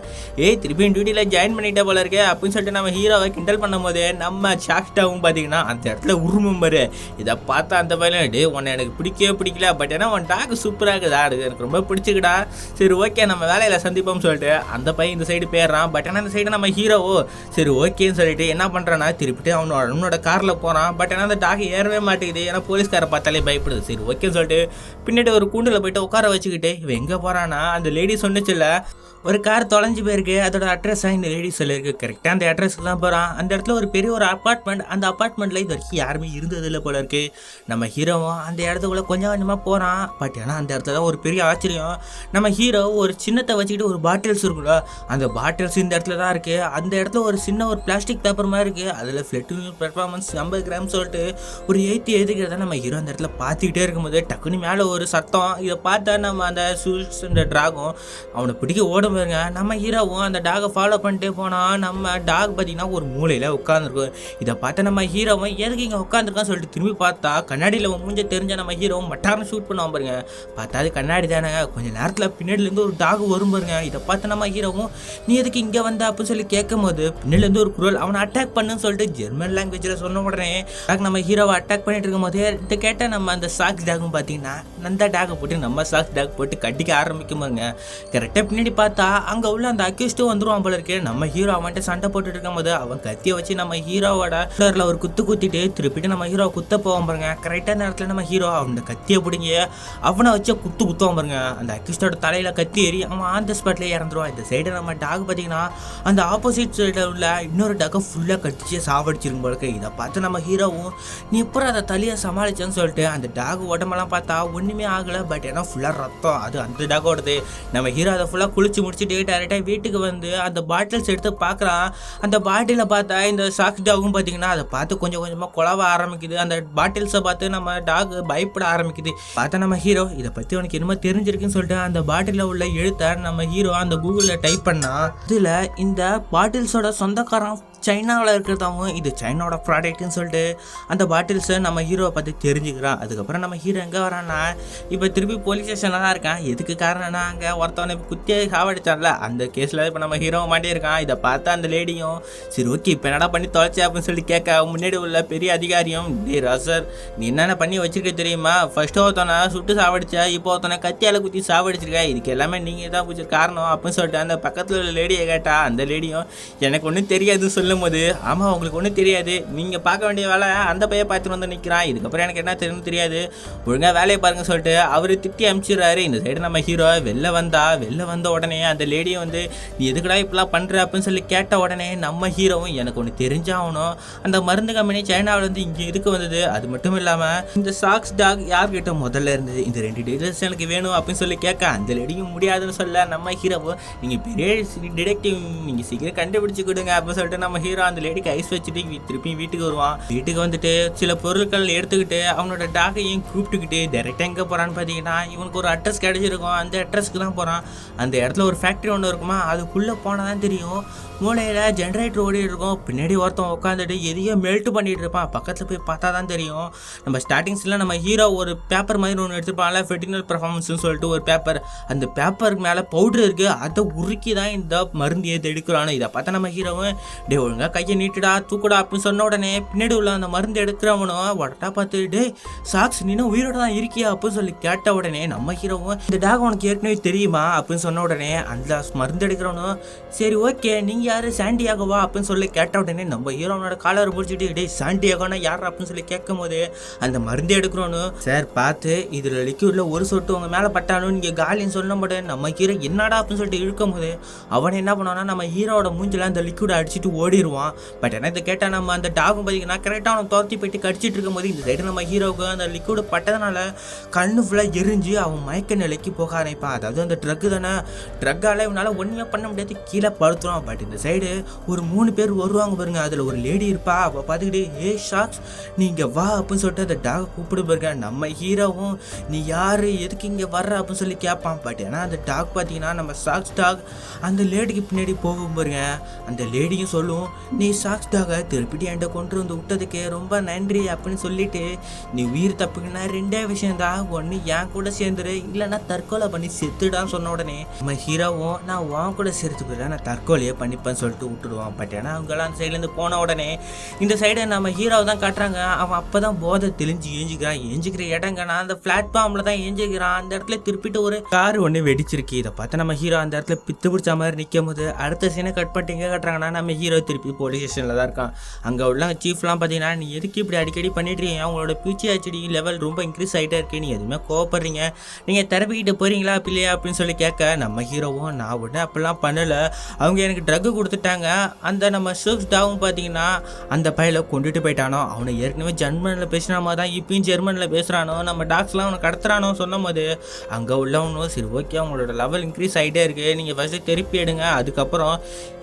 Speaker 1: திருப்பியும் டியூட்டியில் ஜாயின் பண்ணிட்ட போல இருக்கே அப்படின்னு சொல்லிட்டு நம்ம ஹீரோவை கிண்டல் பண்ணும்போது நம்ம சாக்ஸ் டாகும் பார்த்தீங்கன்னா அந்த இடத்துல உருமும் பாரு. இதை பார்த்தா அந்த பையன் உன்னை எனக்கு பிடிக்கவே பிடிக்கல, பட் ஏன்னா உன் டாக் சூப்பராக இருக்குதா, எனக்கு ரொம்ப பிடிச்சிக்கிட்டா, சரி ஓகே நம்ம வேலையில் சந்திப்போம்னு சொல்லிட்டு அந்த பையன் இந்த சைடு போயிடுறான். பட் ஆனால் இந்த சைடு நம்ம ஹீரோவோ சரி ஓகேன்னு சொல்லிட்டு என்ன பண்ணுறான்னா திருப்பிட்டு அவனோட காரில் போகிறான். பட் ஆனால் அந்த டாக் ஏறவே மாட்டேங்குது, ஏன்னா போலீஸ்காரை பார்த்தாலே பயப்படுது. சரி ஓகேன்னு சொல்லிட்டு பின்னாடி ஒரு கூண்டில் போயிட்டு உட்கார வச்சுக்கிட்டு இவன் எங்கே போகிறான்னா அந்த லேடி சொன்னிச்சுல்ல ஒரு கார் தொலைஞ்சு போயிருக்கு, அதோட அட்ரஸாக இந்த லேடி சொல்லியிருக்கு. கரெக்டாக அந்த அட்ரஸ்க்கு தான் போகிறான். அந்த இடத்துல ஒரு பெரிய ஒரு அப்பார்ட்மெண்ட், அந்த அப்பார்ட்மெண்ட்டில் இது வரைக்கும் யாருமே இருந்ததில்லை போல இருக்குது. நம்ம ஹீரோவும் அந்த இடத்துக்குள்ளே கொஞ்சம் கொஞ்சமாக போகிறான். பட் ஆனால் அந்த இடத்துல தான் ஒரு பெரிய ஆச்சரியம், நம்ம ஹீரோ ஒரு சின்னத்தை வச்சுக்கிட்டு ஒரு பாட்டில்ஸ் இருக்குல்ல, அந்த பாட்டில்ஸ் இந்த இடத்துல தான் இருக்குது. அந்த இடத்துல ஒரு சின்ன ஒரு பிளாஸ்டிக் பேப்பர் மாதிரி இருக்குது, அதில் ஃப்ளெட்டிங் பெர்ஃபார்மன்ஸ் 50 கிராம் சொல்லிட்டு ஒரு எழுதிக்கிறத நம்ம ஹீரோ அந்த இடத்துல பார்த்துக்கிட்டே இருக்கும்போது டக்குன்னு மேலே ஒரு சத்தம். இதை பார்த்தா நம்ம அந்த சூல்ஸ் இந்த ட்ராகும் அவனை பிடிக்க ஓடும் பாருங்க. நம்ம ஹீரோவும் அந்த டாகை ஃபாலோ பண்ணிட்டே போனால் நம்ம டாக் பார்த்தீங்கன்னா ஒரு மூலையில் உட்காந்துருக்கும். இதை பார்த்தா நம்ம ஹீரோவும் எதுக்கு இங்கே உட்காந்துருக்கான்னு சொல்லிட்டு திரும்பி பார்த்தா கண்ணாடியில் மூஞ்ச தெரிஞ்ச நம்ம ஹீரோவும் மட்டாரம் ஷூட் பண்ணுவான் பாருங்க. பார்த்தா அது கண்ணாடி தானே. கொஞ்சம் நேரத்தில் பின்னாடிலேருந்து ஒரு டாக் வரும் பாருங்க. இதை பார்த்து நம்ம ஹீரோவும் நீ எதுக்கு இங்கே வந்த அப்படின்னு சொல்லி கேட்கும் போது பின்னாடிலேருந்து ஒரு குரல் அவனை அட்டாக் பண்ணுன்னு சொல்லிட்டு ஜெர்மன் லாங்குவேஜில் சொன்ன உடனே நம்ம ஹீரோவை அட்டாக் பண்ணிட்டு இருக்கும் போதே இதை கேட்டால் நம்ம அந்த சாக்ஸ் டாகும் பார்த்தீங்கன்னா அந்த டாகை போட்டு நம்ம சாக்ஸ் டாக் போட்டு கட்டிக்க ஆரம்பிக்கும் பாருங்க. கரெக்டாக பின்னாடி பார்த்தா அங்க உள்ள அந்த அக்யூஸ்டும் வந்துருவான் போல இருக்கு. நம்ம ஹீரோ அவன்கிட்ட சண்டை போட்டுட்டு இருக்கும் போது அவன் கத்தியை வச்சு நம்ம ஹீரோவோட ஒரு குத்து குத்திட்டு திருப்பிட்டு நம்ம ஹீரோ குத்த போவான் பாருங்க. கரெக்டான நேரத்துல நம்ம ஹீரோ அவனோட கத்தியை பிடிங்க அவனை வச்சு குத்துவான் பாருங்க. அந்த அக்யூஸ்டோட தலையில கத்தி ஏறி அவன் ஆன் ஸ்பாட்லேயே இறந்துருவான். இந்த சைடு நம்ம டாக் பார்த்தீங்கன்னா அந்த ஆப்போசிட் சைடில் உள்ள இன்னொரு டாக்கை ஃபுல்லாக கடிச்சு சாவடிச்சிருக்கும் போல இருக்கு. இதை பார்த்து நம்ம ஹீரோவும் நீ எப்போ அதை தலையை சமாளிச்சேன்னு சொல்லிட்டு அந்த டாக் உடம்பெல்லாம் பார்த்தா ஒன்றுமே ஆகலை. பட் ஏன்னா ஃபுல்லாக ரத்தம், அது அந்த டாகோடது. நம்ம ஹீரோ அதை ஃபுல்லாக குளிச்சு முடிச்சுட்டு டேரெக்டாக வீட்டுக்கு வந்து அந்த பாட்டில்ஸ் எடுத்து பார்க்குறான். அந்த பாட்டிலை பார்த்தா இந்த சாக்ஸ் டாகும் பார்த்தீங்கன்னா அதை பார்த்து கொஞ்சம் கொஞ்சமாக குழவ ஆரம்பிக்குது. அந்த பாட்டில்ஸை பார்த்து நம்ம டாக் பயப்பட ஆரம்பிக்குது. பார்த்தா நம்ம ஹீரோ இதை பற்றி உனக்கு என்னமோ தெரிஞ்சிருக்குன்னு சொல்லிட்டு அந்த பாட்டிலில் உள்ள எழுத்தை நம்ம ஹீரோ அந்த கூகுளில் டைப் பண்ணா இதில் இந்த பாட்டில்ஸோட சொந்தக்காரன் சைனாவில் இருக்கிறதாவும் இது சைனாவோட ப்ராடக்ட்னு சொல்லிட்டு அந்த பாட்டில்ஸை நம்ம ஹீரோவை பார்த்து தெரிஞ்சுக்கிறான். அதுக்கப்புறம் நம்ம ஹீரோ எங்கே வரான்னா இப்போ திருப்பி போலீஸ் ஸ்டேஷனில் தான் இருக்கான். எதுக்கு காரணம்னா அங்கே ஒருத்தவனை குத்தியை சாவடிச்சான்ல அந்த கேஸில் இப்போ நம்ம ஹீரோவை மாட்டியிருக்கான். இதை பார்த்தா அந்த லேடியும் சரி ஓகே இப்போ என்னடா பண்ணி தொலைச்சா அப்படின்னு சொல்லி கேட்க முன்னாடி உள்ள பெரிய அதிகாரியும் ராசர் நீ என்னென்ன பண்ணி வச்சிருக்க தெரியுமா, ஃபர்ஸ்ட்டு ஒருத்தனை சுட்டு சாவடிச்சா இப்போ ஒருத்தனை கத்தியால் குத்தி சாவடிச்சிருக்கா, இதுக்கு எல்லாமே நீங்கள் தான் பிடிச்ச காரணம் அப்படின்னு சொல்லிட்டு அந்த பக்கத்தில் உள்ள லேடியை கேட்டா அந்த லேடியும் எனக்கு ஒன்றும் தெரியாதுன்னு சொல்லி போது ஆமா உங்களுக்கு ஒன்றும் தெரியாது, நீங்க பார்க்க வேண்டிய வேலை அந்த பையன் பார்த்துட்டு வந்து நிற்கிறான், இதுக்கப்புறம் எனக்கு என்ன தெரியாது ஒழுங்கா வேலையை பாருங்க சொல்லிட்டு அவரு திட்டி அனுப்பிச்சிடுறாரு. இந்த சைடு நம்ம ஹீரோ வெளில வந்த உடனே அந்த லேடியை வந்து நீ எதுக்குடா இப்பெல்லாம் பண்ற அப்படின்னு சொல்லி கேட்ட உடனே நம்ம ஹீரோவும் எனக்கு ஒன்று தெரிஞ்சாகணும், அந்த மருந்து கம்பெனி சைனாவில் இருந்து இங்கே எதுக்கு வந்தது, அது மட்டும் இல்லாமல் இந்த சாக்ஸ் டாக் யார்கிட்ட முதல்ல இருந்தது, இந்த 2 டீடைல்ஸ் எனக்கு வேணும் அப்படின்னு சொல்லி கேட்க அந்த லேடியும் முடியாதுன்னு சொல்ல நம்ம ஹீரோவும் நீங்கள் பெரிய டிடெக்டிவ் நீங்கள் சீக்கிரம் கண்டுபிடிச்சு கொடுங்க அப்படின்னு சொல்லிட்டு நம்ம ஹீரோ அந்த லேடிக்கு ஐஸ் வச்சுட்டு திருப்பி வீட்டுக்கு வருவான். வீட்டுக்கு வந்துட்டு சில பொருட்கள் எடுத்துக்கிட்டு அவனோட டாகையும் கூப்பிட்டுக்கிட்டு டைரெக்டாக எங்கே போகிறான்னு பார்த்தீங்கன்னா இவனுக்கு ஒரு அட்ரஸ் கிடைச்சிருக்கும், அந்த அட்ரஸ்க்கு தான் போகிறான். அந்த இடத்துல ஒரு ஃபேக்ட்ரி ஒன்று இருக்குமா, அதுக்குள்ளே போனால் தான் தெரியும் மூளையில் ஜென்ரேட்டர் ஓடி இருக்கும். பின்னாடி ஒருத்தன் உட்காந்துட்டு எதையோ மெல்ட் பண்ணிட்டு இருப்பான். பக்கத்தில் போய் பார்த்தா தான் தெரியும் நம்ம ஸ்டார்டிங்ஸில் நம்ம ஹீரோ ஒரு பேப்பர் மாதிரி ஒன்று எடுத்துருப்பான்ல ஃபெர்டினல் பெர்ஃபார்மன்ஸ்னு சொல்லிட்டு ஒரு பேப்பர், அந்த பேப்பருக்கு மேலே பவுடர் இருக்குது, அதை உருக்கி தான் இந்த மருந்து ஏற்று எடுக்கிறான்னு. இதை பார்த்தா நம்ம ஹீரோவும் டே ஒழுங்காக கையை நீட்டுடா தூக்குடா அப்படின்னு சொன்ன உடனே பின்னாடி உள்ள அந்த மருந்து எடுக்கிறவனும் உடட்டா பார்த்து டே சாக்ஸ் நீனும் உயிரோட தான் இருக்கியா அப்படின்னு சொல்லி கேட்ட உடனே நம்ம ஹீரோவும் இந்த டாக் உனக்கு ஏற்கனவே தெரியுமா அப்படின்னு சொன்ன உடனே அந்த மருந்து எடுக்கிறவனும் சரி ஓகே நீங்கள் யார் சாண்டியாகோவா அப்படின்னு சொல்லி கேட்ட உடனே நம்ம ஹீரோனோட காலரை பிடிச்சிட்டு டே சாண்டியாகோனா யார் அப்படின்னு சொல்லி கேட்கும் போது அந்த மருந்து எடுக்கிறோன்னு சார் பார்த்து இதில் லிக்யூடில் ஒரு சொட்டு உங்கள் மேலே பட்டாலும் நீங்கள் காலின்னு சொல்ல மாட்டேன் நம்ம ஹீரோ என்னடா அப்படின்னு சொல்லிட்டு இழுக்கும் போது அவன் என்ன பண்ணுவான்னா நம்ம ஹீரோட மூஞ்சில் அந்த லிக்யூடை அடிச்சுட்டு ஓடி போயிடுவான். பட் ஆனால் இதை கேட்டால் நம்ம அந்த டாகும் பார்த்தீங்கன்னா கரெக்டாக அவனை துரத்தி போயிட்டு கடிச்சிட்டு இருக்கும் போது இந்த சைடு நம்ம ஹீரோவுக்கு அந்த லிக்விடு பட்டதுனால கண்ணு ஃபுல்லாக எரிஞ்சு அவன் மயக்க நிலைக்கு போக ஆரம்பிப்பான். அதாவது அந்த ட்ரக்கு தானே, ட்ரக்கால இவனால் ஒன்றுமே பண்ண முடியாது, கீழே படுத்துறான். பட் இந்த சைடு ஒரு 3 பேர் வருவாங்க பாருங்க. அதில் ஒரு லேடி இருப்பா. அவள் பார்த்துக்கிட்டு ஏ ஷாக்ஸ் நீங்கள் வா அப்படின்னு சொல்லிட்டு அந்த டாகை கூப்பிடு பாருங்க. நம்ம ஹீரோவும் நீ யார் எதுக்கு இங்கே வர்ற அப்படின்னு சொல்லி கேட்பான். பட் ஏன்னா அந்த டாக் பார்த்தீங்கன்னா நம்ம சாக்ஸ் டாக் அந்த லேடிக்கு பின்னாடி போகும் பாருங்க. அந்த லேடியும் சொல்லும் நீ சாக்ஸ் டாகை திருப்பிட்டு என்கிட்ட கொண்டு வந்து விட்டதுக்கு ரொம்ப நன்றி அப்படின்னு சொல்லிட்டு நீ உயிர் தப்புக்குன்னா 2 விஷயம்தான், ஒன்று என் கூட சேர்ந்துரு இல்லைன்னா தற்கொலை பண்ணி செத்துடான்னு சொன்ன உடனே நம்ம ஹீரோவும் நான் உன் கூட சேர்த்து போயிடலாம், நான் தற்கொலையே பண்ணிப்பேன்னு சொல்லிட்டு விட்டுடுவான். பட் ஏன்னா அவங்களாம் அந்த சைட்லேருந்து போன உடனே இந்த சைடை நம்ம ஹீரோவை தான் காட்டுறாங்க. அவன் அப்போ தான் போதை தெளிஞ்சு ஏஞ்சிக்கிற இடங்க நான் அந்த பிளாட்ஃபார்மில் தான் ஏஞ்சிக்கிறான். அந்த இடத்துல திருப்பிட்டு ஒரு கார் ஒன்று வெடிச்சிருக்கு. இதை பார்த்தா நம்ம ஹீரோ அந்த இடத்துல பித்து பிடிச்ச மாதிரி நிற்கும் போது அடுத்த சீனை கட் பண்ணிட்டு எங்கே காட்டுறாங்கன்னா நம்ம ஹீரோ திருப்பி போலீஸ் ஸ்டேஷனில் தான் இருக்கான். அங்கே உள்ள சீஃப்லாம் பார்த்தீங்கன்னா நீ எதுக்கு இப்படி அடிக்கடி பண்ணிட்டு இருக்கீங்க, அவங்களோட பிசிஹெச்டி லெவல் ரொம்ப இன்க்ரீஸ் ஆகிட்டே இருக்கு, நீங்கள் எதுவுமே கோவப்படுறீங்க, நீங்கள் தெரப்பிக்கிட்டு போகிறீங்களா இல்லையா அப்படின்னு சொல்லி கேட்க நம்ம ஹீரோவும் நான் உடனே அப்படிலாம் பண்ணலை, அவங்க எனக்கு ட்ரக்கு கொடுத்துட்டாங்க, அந்த நம்ம ஷூஸ்டாவும் பார்த்தீங்கன்னா அந்த பையில கொண்டுட்டு போயிட்டானோ, அவனை ஏற்கனவே ஜெர்மனில் பேசினா மாதிரி தான் இப்பயும் ஜெர்மனியில் பேசுகிறானோ, நம்ம டாக்ஸ்லாம் அவனை கடத்துறானோ சொன்ன போது அங்கே உள்ளவனும் சரி ஓகே அவங்களோட லெவல் இன்க்ரீஸ் ஆகிட்டே இருக்குது, நீங்கள் ஃபஸ்ட்டு தெரப்பி எடுங்க, அதுக்கப்புறம்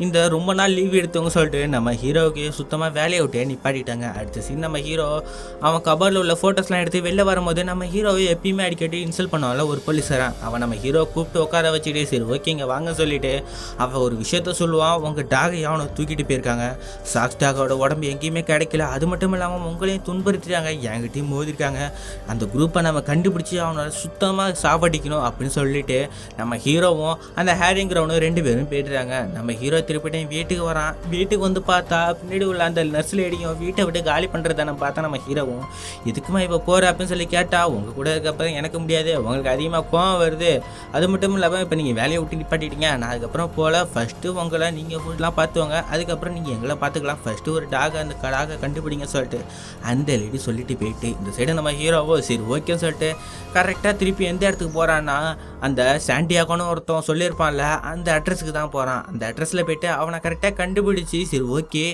Speaker 1: இந்த ரொம்ப நாள் லீவ் எடுத்தவங்க சொல்லிட்டு நம்ம ஹீரோவுக்கு சுத்தமாக வேலையை விட்டே நிப்பாட்டிட்டாங்க. அடுத்த சீன் நம்ம ஹீரோ அவன் கபரில் உள்ள ஃபோட்டோஸ்லாம் எடுத்து வெளில வரும்போது நம்ம ஹீரோவை எப்பயுமே அடிக்கடி இன்சல்ட் பண்ணுவான்ல ஒரு போலீஸாரன், அவன் நம்ம ஹீரோ கூப்பிட்டு உட்கார வச்சுட்டு சரி ஓகேங்க வாங்க சொல்லிட்டு அவன் ஒரு விஷயத்த சொல்லுவான், உங்கள் டாகை அவனை தூக்கிட்டு போயிருக்காங்க, சாக்ஸ் டாகோட உடம்பு எங்கேயுமே கிடைக்கல, அது மட்டும் இல்லாமல் உங்களையும் துன்புறுத்திட்டாங்க, என்கிட்டையும் மோதிருக்காங்க, அந்த குரூப்பை நம்ம கண்டுபிடிச்சி அவனை சுத்தமாக சாவடிக்கணும் அப்படின்னு சொல்லிட்டு நம்ம ஹீரோவும் அந்த ஹேரிங் கிரவுண்டும் 2 பேரும் போயிடுறாங்க. நம்ம ஹீரோ திருப்பிட்டையும் வீட்டுக்கு வரான். வீட்டுக்கு வந்து பார்த்தா பின்னாடி உள்ள அந்த நர்ஸ் லேடியும் வீட்டை விட்டு காலி பண்ணுறத நம்ம பார்த்தா நம்ம ஹீரோவும் இதுக்குமா இப்போ போகிற அப்படின்னு சொல்லி கேட்டால் உங்கள் கூட இருக்கப்போ எனக்கு முடியாது, உங்களுக்கு அதிகமாக கோவம் வருது, அது மட்டும் இல்லாமல் இப்போ நீங்கள் வேலையை விட்டு நிப்பாட்டிட்டீங்க, நான் அதுக்கப்புறம் போல் ஃபஸ்ட்டு உங்களை நீங்கள் ஃபுட்லாம் பார்த்துவாங்க, அதுக்கப்புறம் நீங்கள் எங்களை பார்த்துக்கலாம், ஃபஸ்ட்டு ஒரு டாகை அந்த டாகை கண்டுபிடிங்க சொல்லிட்டு அந்த லேடி சொல்லிட்டு போயிட்டு இந்த சைடு நம்ம ஹீரோவோ சரி ஓகேன்னு சொல்லிட்டு கரெக்டாக திருப்பி எந்த இடத்துக்கு போகிறான்னா அந்த சாண்டியாகோன்னு ஒருத்தன் சொல்லியிருப்பான்ல அந்த அட்ரஸுக்கு தான் போகிறான். அந்த அட்ரஸில் போய்ட்டு அவனை கரெக்டாக கண்டுபிடிச்சி சரி ஓகே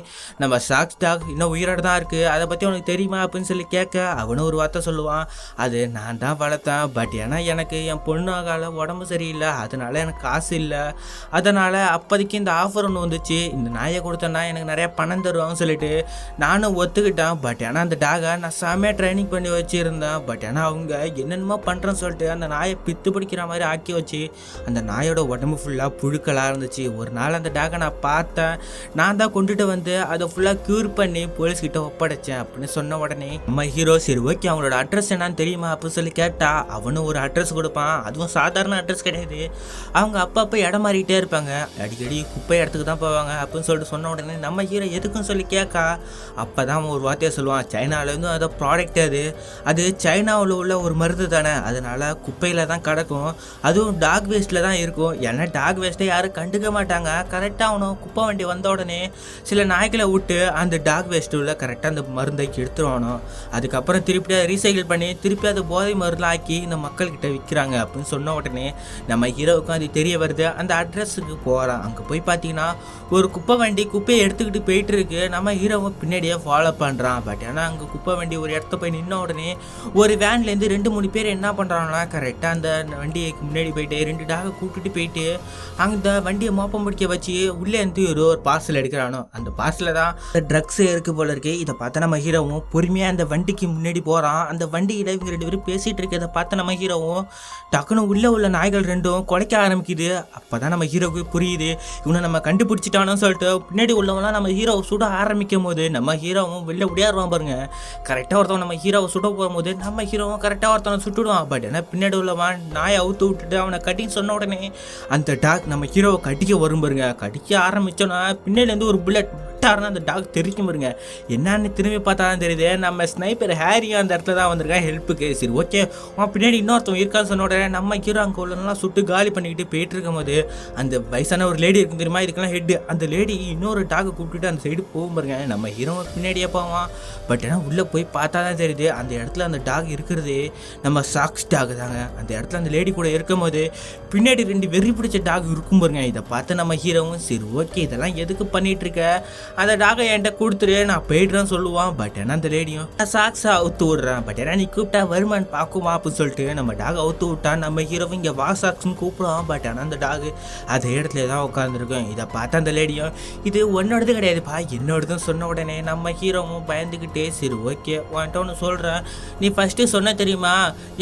Speaker 1: நம்ம சாக்ஸ் டாக் இன்னும் உயிரோடு தான் இருக்குது, அதை பற்றி உனக்கு தெரியுமா அப்படின்னு சொல்லி கேட்க அவனும் ஒரு வார்த்தை சொல்லுவான், அது நான் தான் வளர்த்தேன், பட் ஏன்னா எனக்கு என் பொண்ணாகால உடம்பு சரியில்லை, அதனால் எனக்கு காசு இல்லை, அதனால் அப்போதைக்கு இந்த ஆஃபர் ஒன்று வந்துச்சு, இந்த நாயை கொடுத்தேன்னா எனக்கு நிறையா பணம் தருவாங்கன்னு சொல்லிட்டு நானும் ஒத்துக்கிட்டேன், பட் ஏன்னா அந்த டாகை நான் செம்மையாக ட்ரைனிங் பண்ணி வச்சுருந்தேன், பட் ஏன்னா அவங்க என்னென்னமோ பண்ணுறேன்னு சொல்லிட்டு அந்த நாயை பித்து பிடிக்கிற மாதிரி ஆக்கி வச்சு அந்த நாயோட உடம்பு ஃபுல்லாக புழுக்களாக இருந்துச்சு. ஒரு நாள் அந்த டாகை நான் பார்த்தேன், நான் தான் கொண்டுட்டு வந்து அதை ஃபுல்லாக க்யூர் பண்ணி போலீஸ்கிட்ட ஒப்படைச்சேன் அப்படின்னு சொன்ன உடனே நம்ம ஹீரோ சரி ஓகே அவங்களோட அட்ரஸ் என்னன்னு தெரியுமா அப்படின்னு சொல்லி கேட்டால் அவனும் ஒரு அட்ரஸ் கொடுப்பான். அதுவும் சாதாரண அட்ரஸ் கிடையாது, அவங்க அப்பப்போ இடம் மாறிக்கிட்டே இருப்பாங்க, அடிக்கடி குப்பை இடத்துக்கு தான் போவாங்க அப்படின்னு சொல்லிட்டு சொன்ன உடனே நம்ம ஹீரோ எதுக்குன்னு சொல்லி கேட்கா அப்போ தான் அவன் ஒரு வார்த்தையை சொல்லுவான், சைனாவிலேருந்து அதை ப்ராடக்ட் அது சைனாவில் உள்ள ஒரு மருந்து தானே, அதனால் குப்பையில் தான் கிடக்கும், அதுவும் டாக் வேஸ்ட்டில் தான் இருக்கும், ஏன்னா டாக் வேஸ்ட்டை யாரும் கண்டுக்க மாட்டாங்க, கரெக்டாக அவனும் குப்பை வண்டி வந்த உடனே சில நாய்களை விட்டு அந்த டாக் வேஸ்ட்டு உள்ள கரெக்டாக அந்த மருந்தை எடுத்துருவானோ, அதுக்கப்புறம் திருப்பி அதை ரீசைக்கிள் பண்ணி திருப்பி அதை போதை மருந்து ஆக்கி இந்த மக்கள்கிட்ட விற்கிறாங்க அப்படின்னு சொன்ன உடனே நம்ம ஹீரோவுக்கும் அது தெரிய வருது. அந்த அட்ரஸுக்கு போகிறான். அங்கே போய் பார்த்தீங்கன்னா ஒரு குப்பை வண்டி குப்பையை எடுத்துக்கிட்டு போயிட்டு இருக்கு. நம்ம ஹீரோவும் பின்னாடியே ஃபாலோ பண்ணுறான். பட் ஆனால் அங்கே குப்பை வண்டி ஒரு இடத்த போய் நின்ன உடனே ஒரு வேன்லேருந்து 2-3 பேர் என்ன பண்ணுறாங்கன்னா கரெக்டாக அந்த வண்டிக்கு முன்னாடி போயிட்டு 2 டாகை கூப்பிட்டுட்டு போயிட்டு அந்த வண்டியை மோப்பம் பிடிக்க வச்சு உள்ளே இருந்து ஒரு பார்சல் எடுக்கிறானோ, அந்த பார்சலில் தான் ட்ரக்ஸ் இருக்குது போல இருக்கு. இதை பார்த்து நம்ம ஹீரோவும் பொறுமையாக அந்த வண்டிக்கு முன்னாடி போகிறான். அந்த வண்டியில் இவங்க 2 பேரும் பேசிகிட்டு இருக்கிறத பார்த்து நம்ம ஹீரோவும் டக்குன்னு உள்ளே உள்ள நாய்கள் 2ம் குலைக்க ஆரம்பிக்குது. அப்போ தான் நம்ம ஹீரோவுக்கு புரியுது இவனை நம்ம கண்டுபிடிச்சிட்டானு சொல்லிட்டு பின்னாடி உள்ளவங்களாம் நம்ம ஹீரோவை சுட ஆரம்பிக்கும் போது நம்ம ஹீரோவும் வெளில உடையாடுவான் பாருங்க. கரெக்டாக ஒருத்தவன் நம்ம ஹீரோவை சுட போகும்போது நம்ம ஹீரோவும் கரெக்டாக ஒருத்தவனை சுட்டுடுவான். பட் ஏன்னா பின்னாடி உள்ளவன் நாயை அவுத்து விட்டுட்டு அவனை கட்டின்னு சொன்ன உடனே அந்த டாக் நம்ம ஹீரோவை கடிக்க வரும் பாருங்க. கடிக்க ஆரம்பிச்சோன்னா பின்னாடிலேருந்து ஒரு புல்லட் விட்டாருன்னா அந்த டாக் தெரிக்கும் பாருங்க. என்னன்னு திரும்பி பார்த்தா தான் தெரியுது நம்ம ஸ்னைப்பர் ஹேரியும் அந்த இடத்துல தான் வந்திருக்கான் ஹெல்ப்புக்கு. சரி ஓகே அவன் பின்னாடி இன்னொருத்தவன் இருக்கான்னு சொன்ன உடனே நம்ம ஹீரோ அங்கே உள்ளலாம் சுட்டு காலி பண்ணிக்கிட்டு போயிட்டு இருக்கும் போது அந்த வயசான ஒரு லேடி இருக்கும் தெரியுமா, இதுக்கெல்லாம் ஹெட்டு, அந்த லேடி இன்னொரு டாகை கூப்பிட்டுட்டு அந்த சைடு போகும் பாருங்க. நம்ம ஹீரோ பின்னாடியே போவான். பட் ஏன்னா உள்ளே போய் பார்த்தா தான் தெரியுது அந்த இடத்துல அந்த டாக் இருக்கிறது நம்ம சாக்ஸ் டாக் தாங்க. அந்த இடத்துல அந்த லேடி கூட இருக்கும் போது பின்னாடி 2 வெறி பிடிச்ச டாக் இருக்கும் பாருங்க. இதை பார்த்து நம்ம ஹீரோவும் சரி ஓகே இதெல்லாம் எதுக்கு பண்ணிட்டு இருக்க, அந்த டாகை என்கிட்ட கொடுத்துரு நான் போயிட்டுறேன் சொல்லுவான். பட் ஏன்னா அந்த லேடியும் சாக்ஸை அவுத்து விடுறான். பட் ஏன்னா நீ கூப்பிட்டா வருமானு பார்க்குமா அப்படின்னு சொல்லிட்டு நம்ம டாகை அவுத்து விட்டான். நம்ம ஹீரோவும் இங்கே வா சாக்ஸ்ன்னு கூப்பிடுவான். பட் ஆனால் அந்த டாகு அதே இடத்துல தான் உட்காந்துருக்கும். இதை பார்த்து அந்த லேடியும் இது உன்னோடது கிடையாதுப்பா என்னோடதுன்னு சொன்ன உடனே நம்ம ஹீரோவும் பயந்துக்கிட்டே சரி ஓகே உன்ட்ட ஒன்று சொல்கிறேன் நீ ஃபஸ்ட்டு சொன்ன தெரியுமா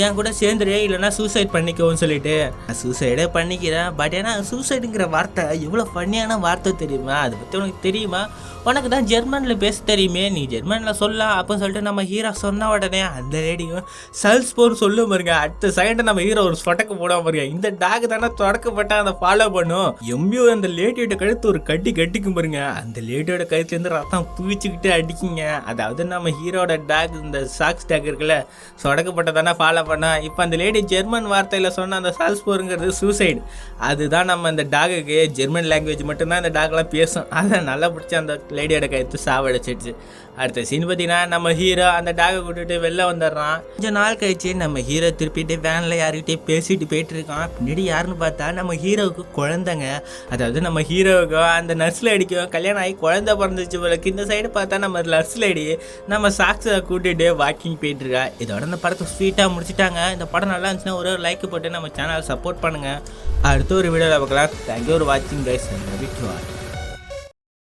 Speaker 1: என் கூட சேர்ந்துரு இல்லைன்னா சூசைட் பண்ணிக்கோன்னு சொல்லிட்டு நான் சூசைடே பண்ணிக்கிறேன். பட் ஏன்னா சூசைடுங்கிற வார்த்தை எவ்வளோ ஃபன்னியான வார்த்தை தெரியுமா அதை பற்றி உனக்கு தெரியுமா உனக்கு தான் ஜெர்மனில் பேச தெரியுமே நீ ஜெர்மனில் சொல்லலாம் அப்படின்னு சொல்லிட்டு நம்ம ஹீரோ சொன்ன உடனே அந்த லேடியும் சல்ஸ்போர் சொல்லும் பாருங்க. அடுத்த செகண்ட் நம்ம ஹீரோ ஒரு சொடக்கு போடாம பாருங்க. இந்த டாக் தானே தொடக்கப்பட்டா அதை ஃபாலோ பண்ணும். எம்பியோ அந்த லேடியோட கழுத்து ஒரு கட்டிக்கும் பாருங்க. அந்த லேடியோட கழுத்துலேருந்து ரத்தம் பூச்சிக்கிட்டு அடிக்குங்க. அதாவது நம்ம ஹீரோட டாக் இந்த சாக்ஸ் டாக் இருக்குல்ல சொடக்கப்பட்ட தானே ஃபாலோ பண்ணா. இப்போ அந்த லேடி ஜெர்மன் வார்த்தையில் சொன்ன அந்த சால்ஸ்போருங்கிறது சூசைடு. அதுதான் நம்ம அந்த டாகுக்கு ஜெர்மன் லாங்குவேஜ் மட்டும்தான் இந்த டாக்லாம் பேசும். அதை நல்லா பிடிச்சி அந்த லேடியோட கைத்து சாவடிச்சிடுச்சு. அடுத்த சீன் பார்த்தீங்கன்னா நம்ம ஹீரோ அந்த டாகை கூட்டிட்டு வெளில வந்துடுறான். கொஞ்சம் நாள் கழிச்சு நம்ம ஹீரோ திருப்பிட்டு வேனில் யாருக்கிட்டே பேசிட்டு போயிட்டு இருக்கான். பின்னாடி யாருன்னு பார்த்தா நம்ம ஹீரோவுக்கு குழந்தைங்க. அதாவது நம்ம ஹீரோவுக்கும் அந்த நர்ஸ் லேடிக்கும் கல்யாணம் ஆகி குழந்தை பிறந்துச்சு போலக்கு. இந்த சைடு பார்த்தா நம்ம நர்ஸ் லேடி நம்ம சாக்ஸை கூட்டிகிட்டு வாக்கிங் போயிட்டு இருக்கா. இதோட இந்த படத்தை ஸ்வீட்டாக முடிச்சுட்டாங்க. இந்த படம் நல்லா இருந்துச்சுன்னா ஒரு லைக் போட்டு நம்ம சேனலை சப்போர்ட் பண்ணுங்கள். அடுத்த ஒரு வீடியோவில் பார்க்கலாம். தேங்க்யூ ஃபார் வாட்சிங் கைஸ்.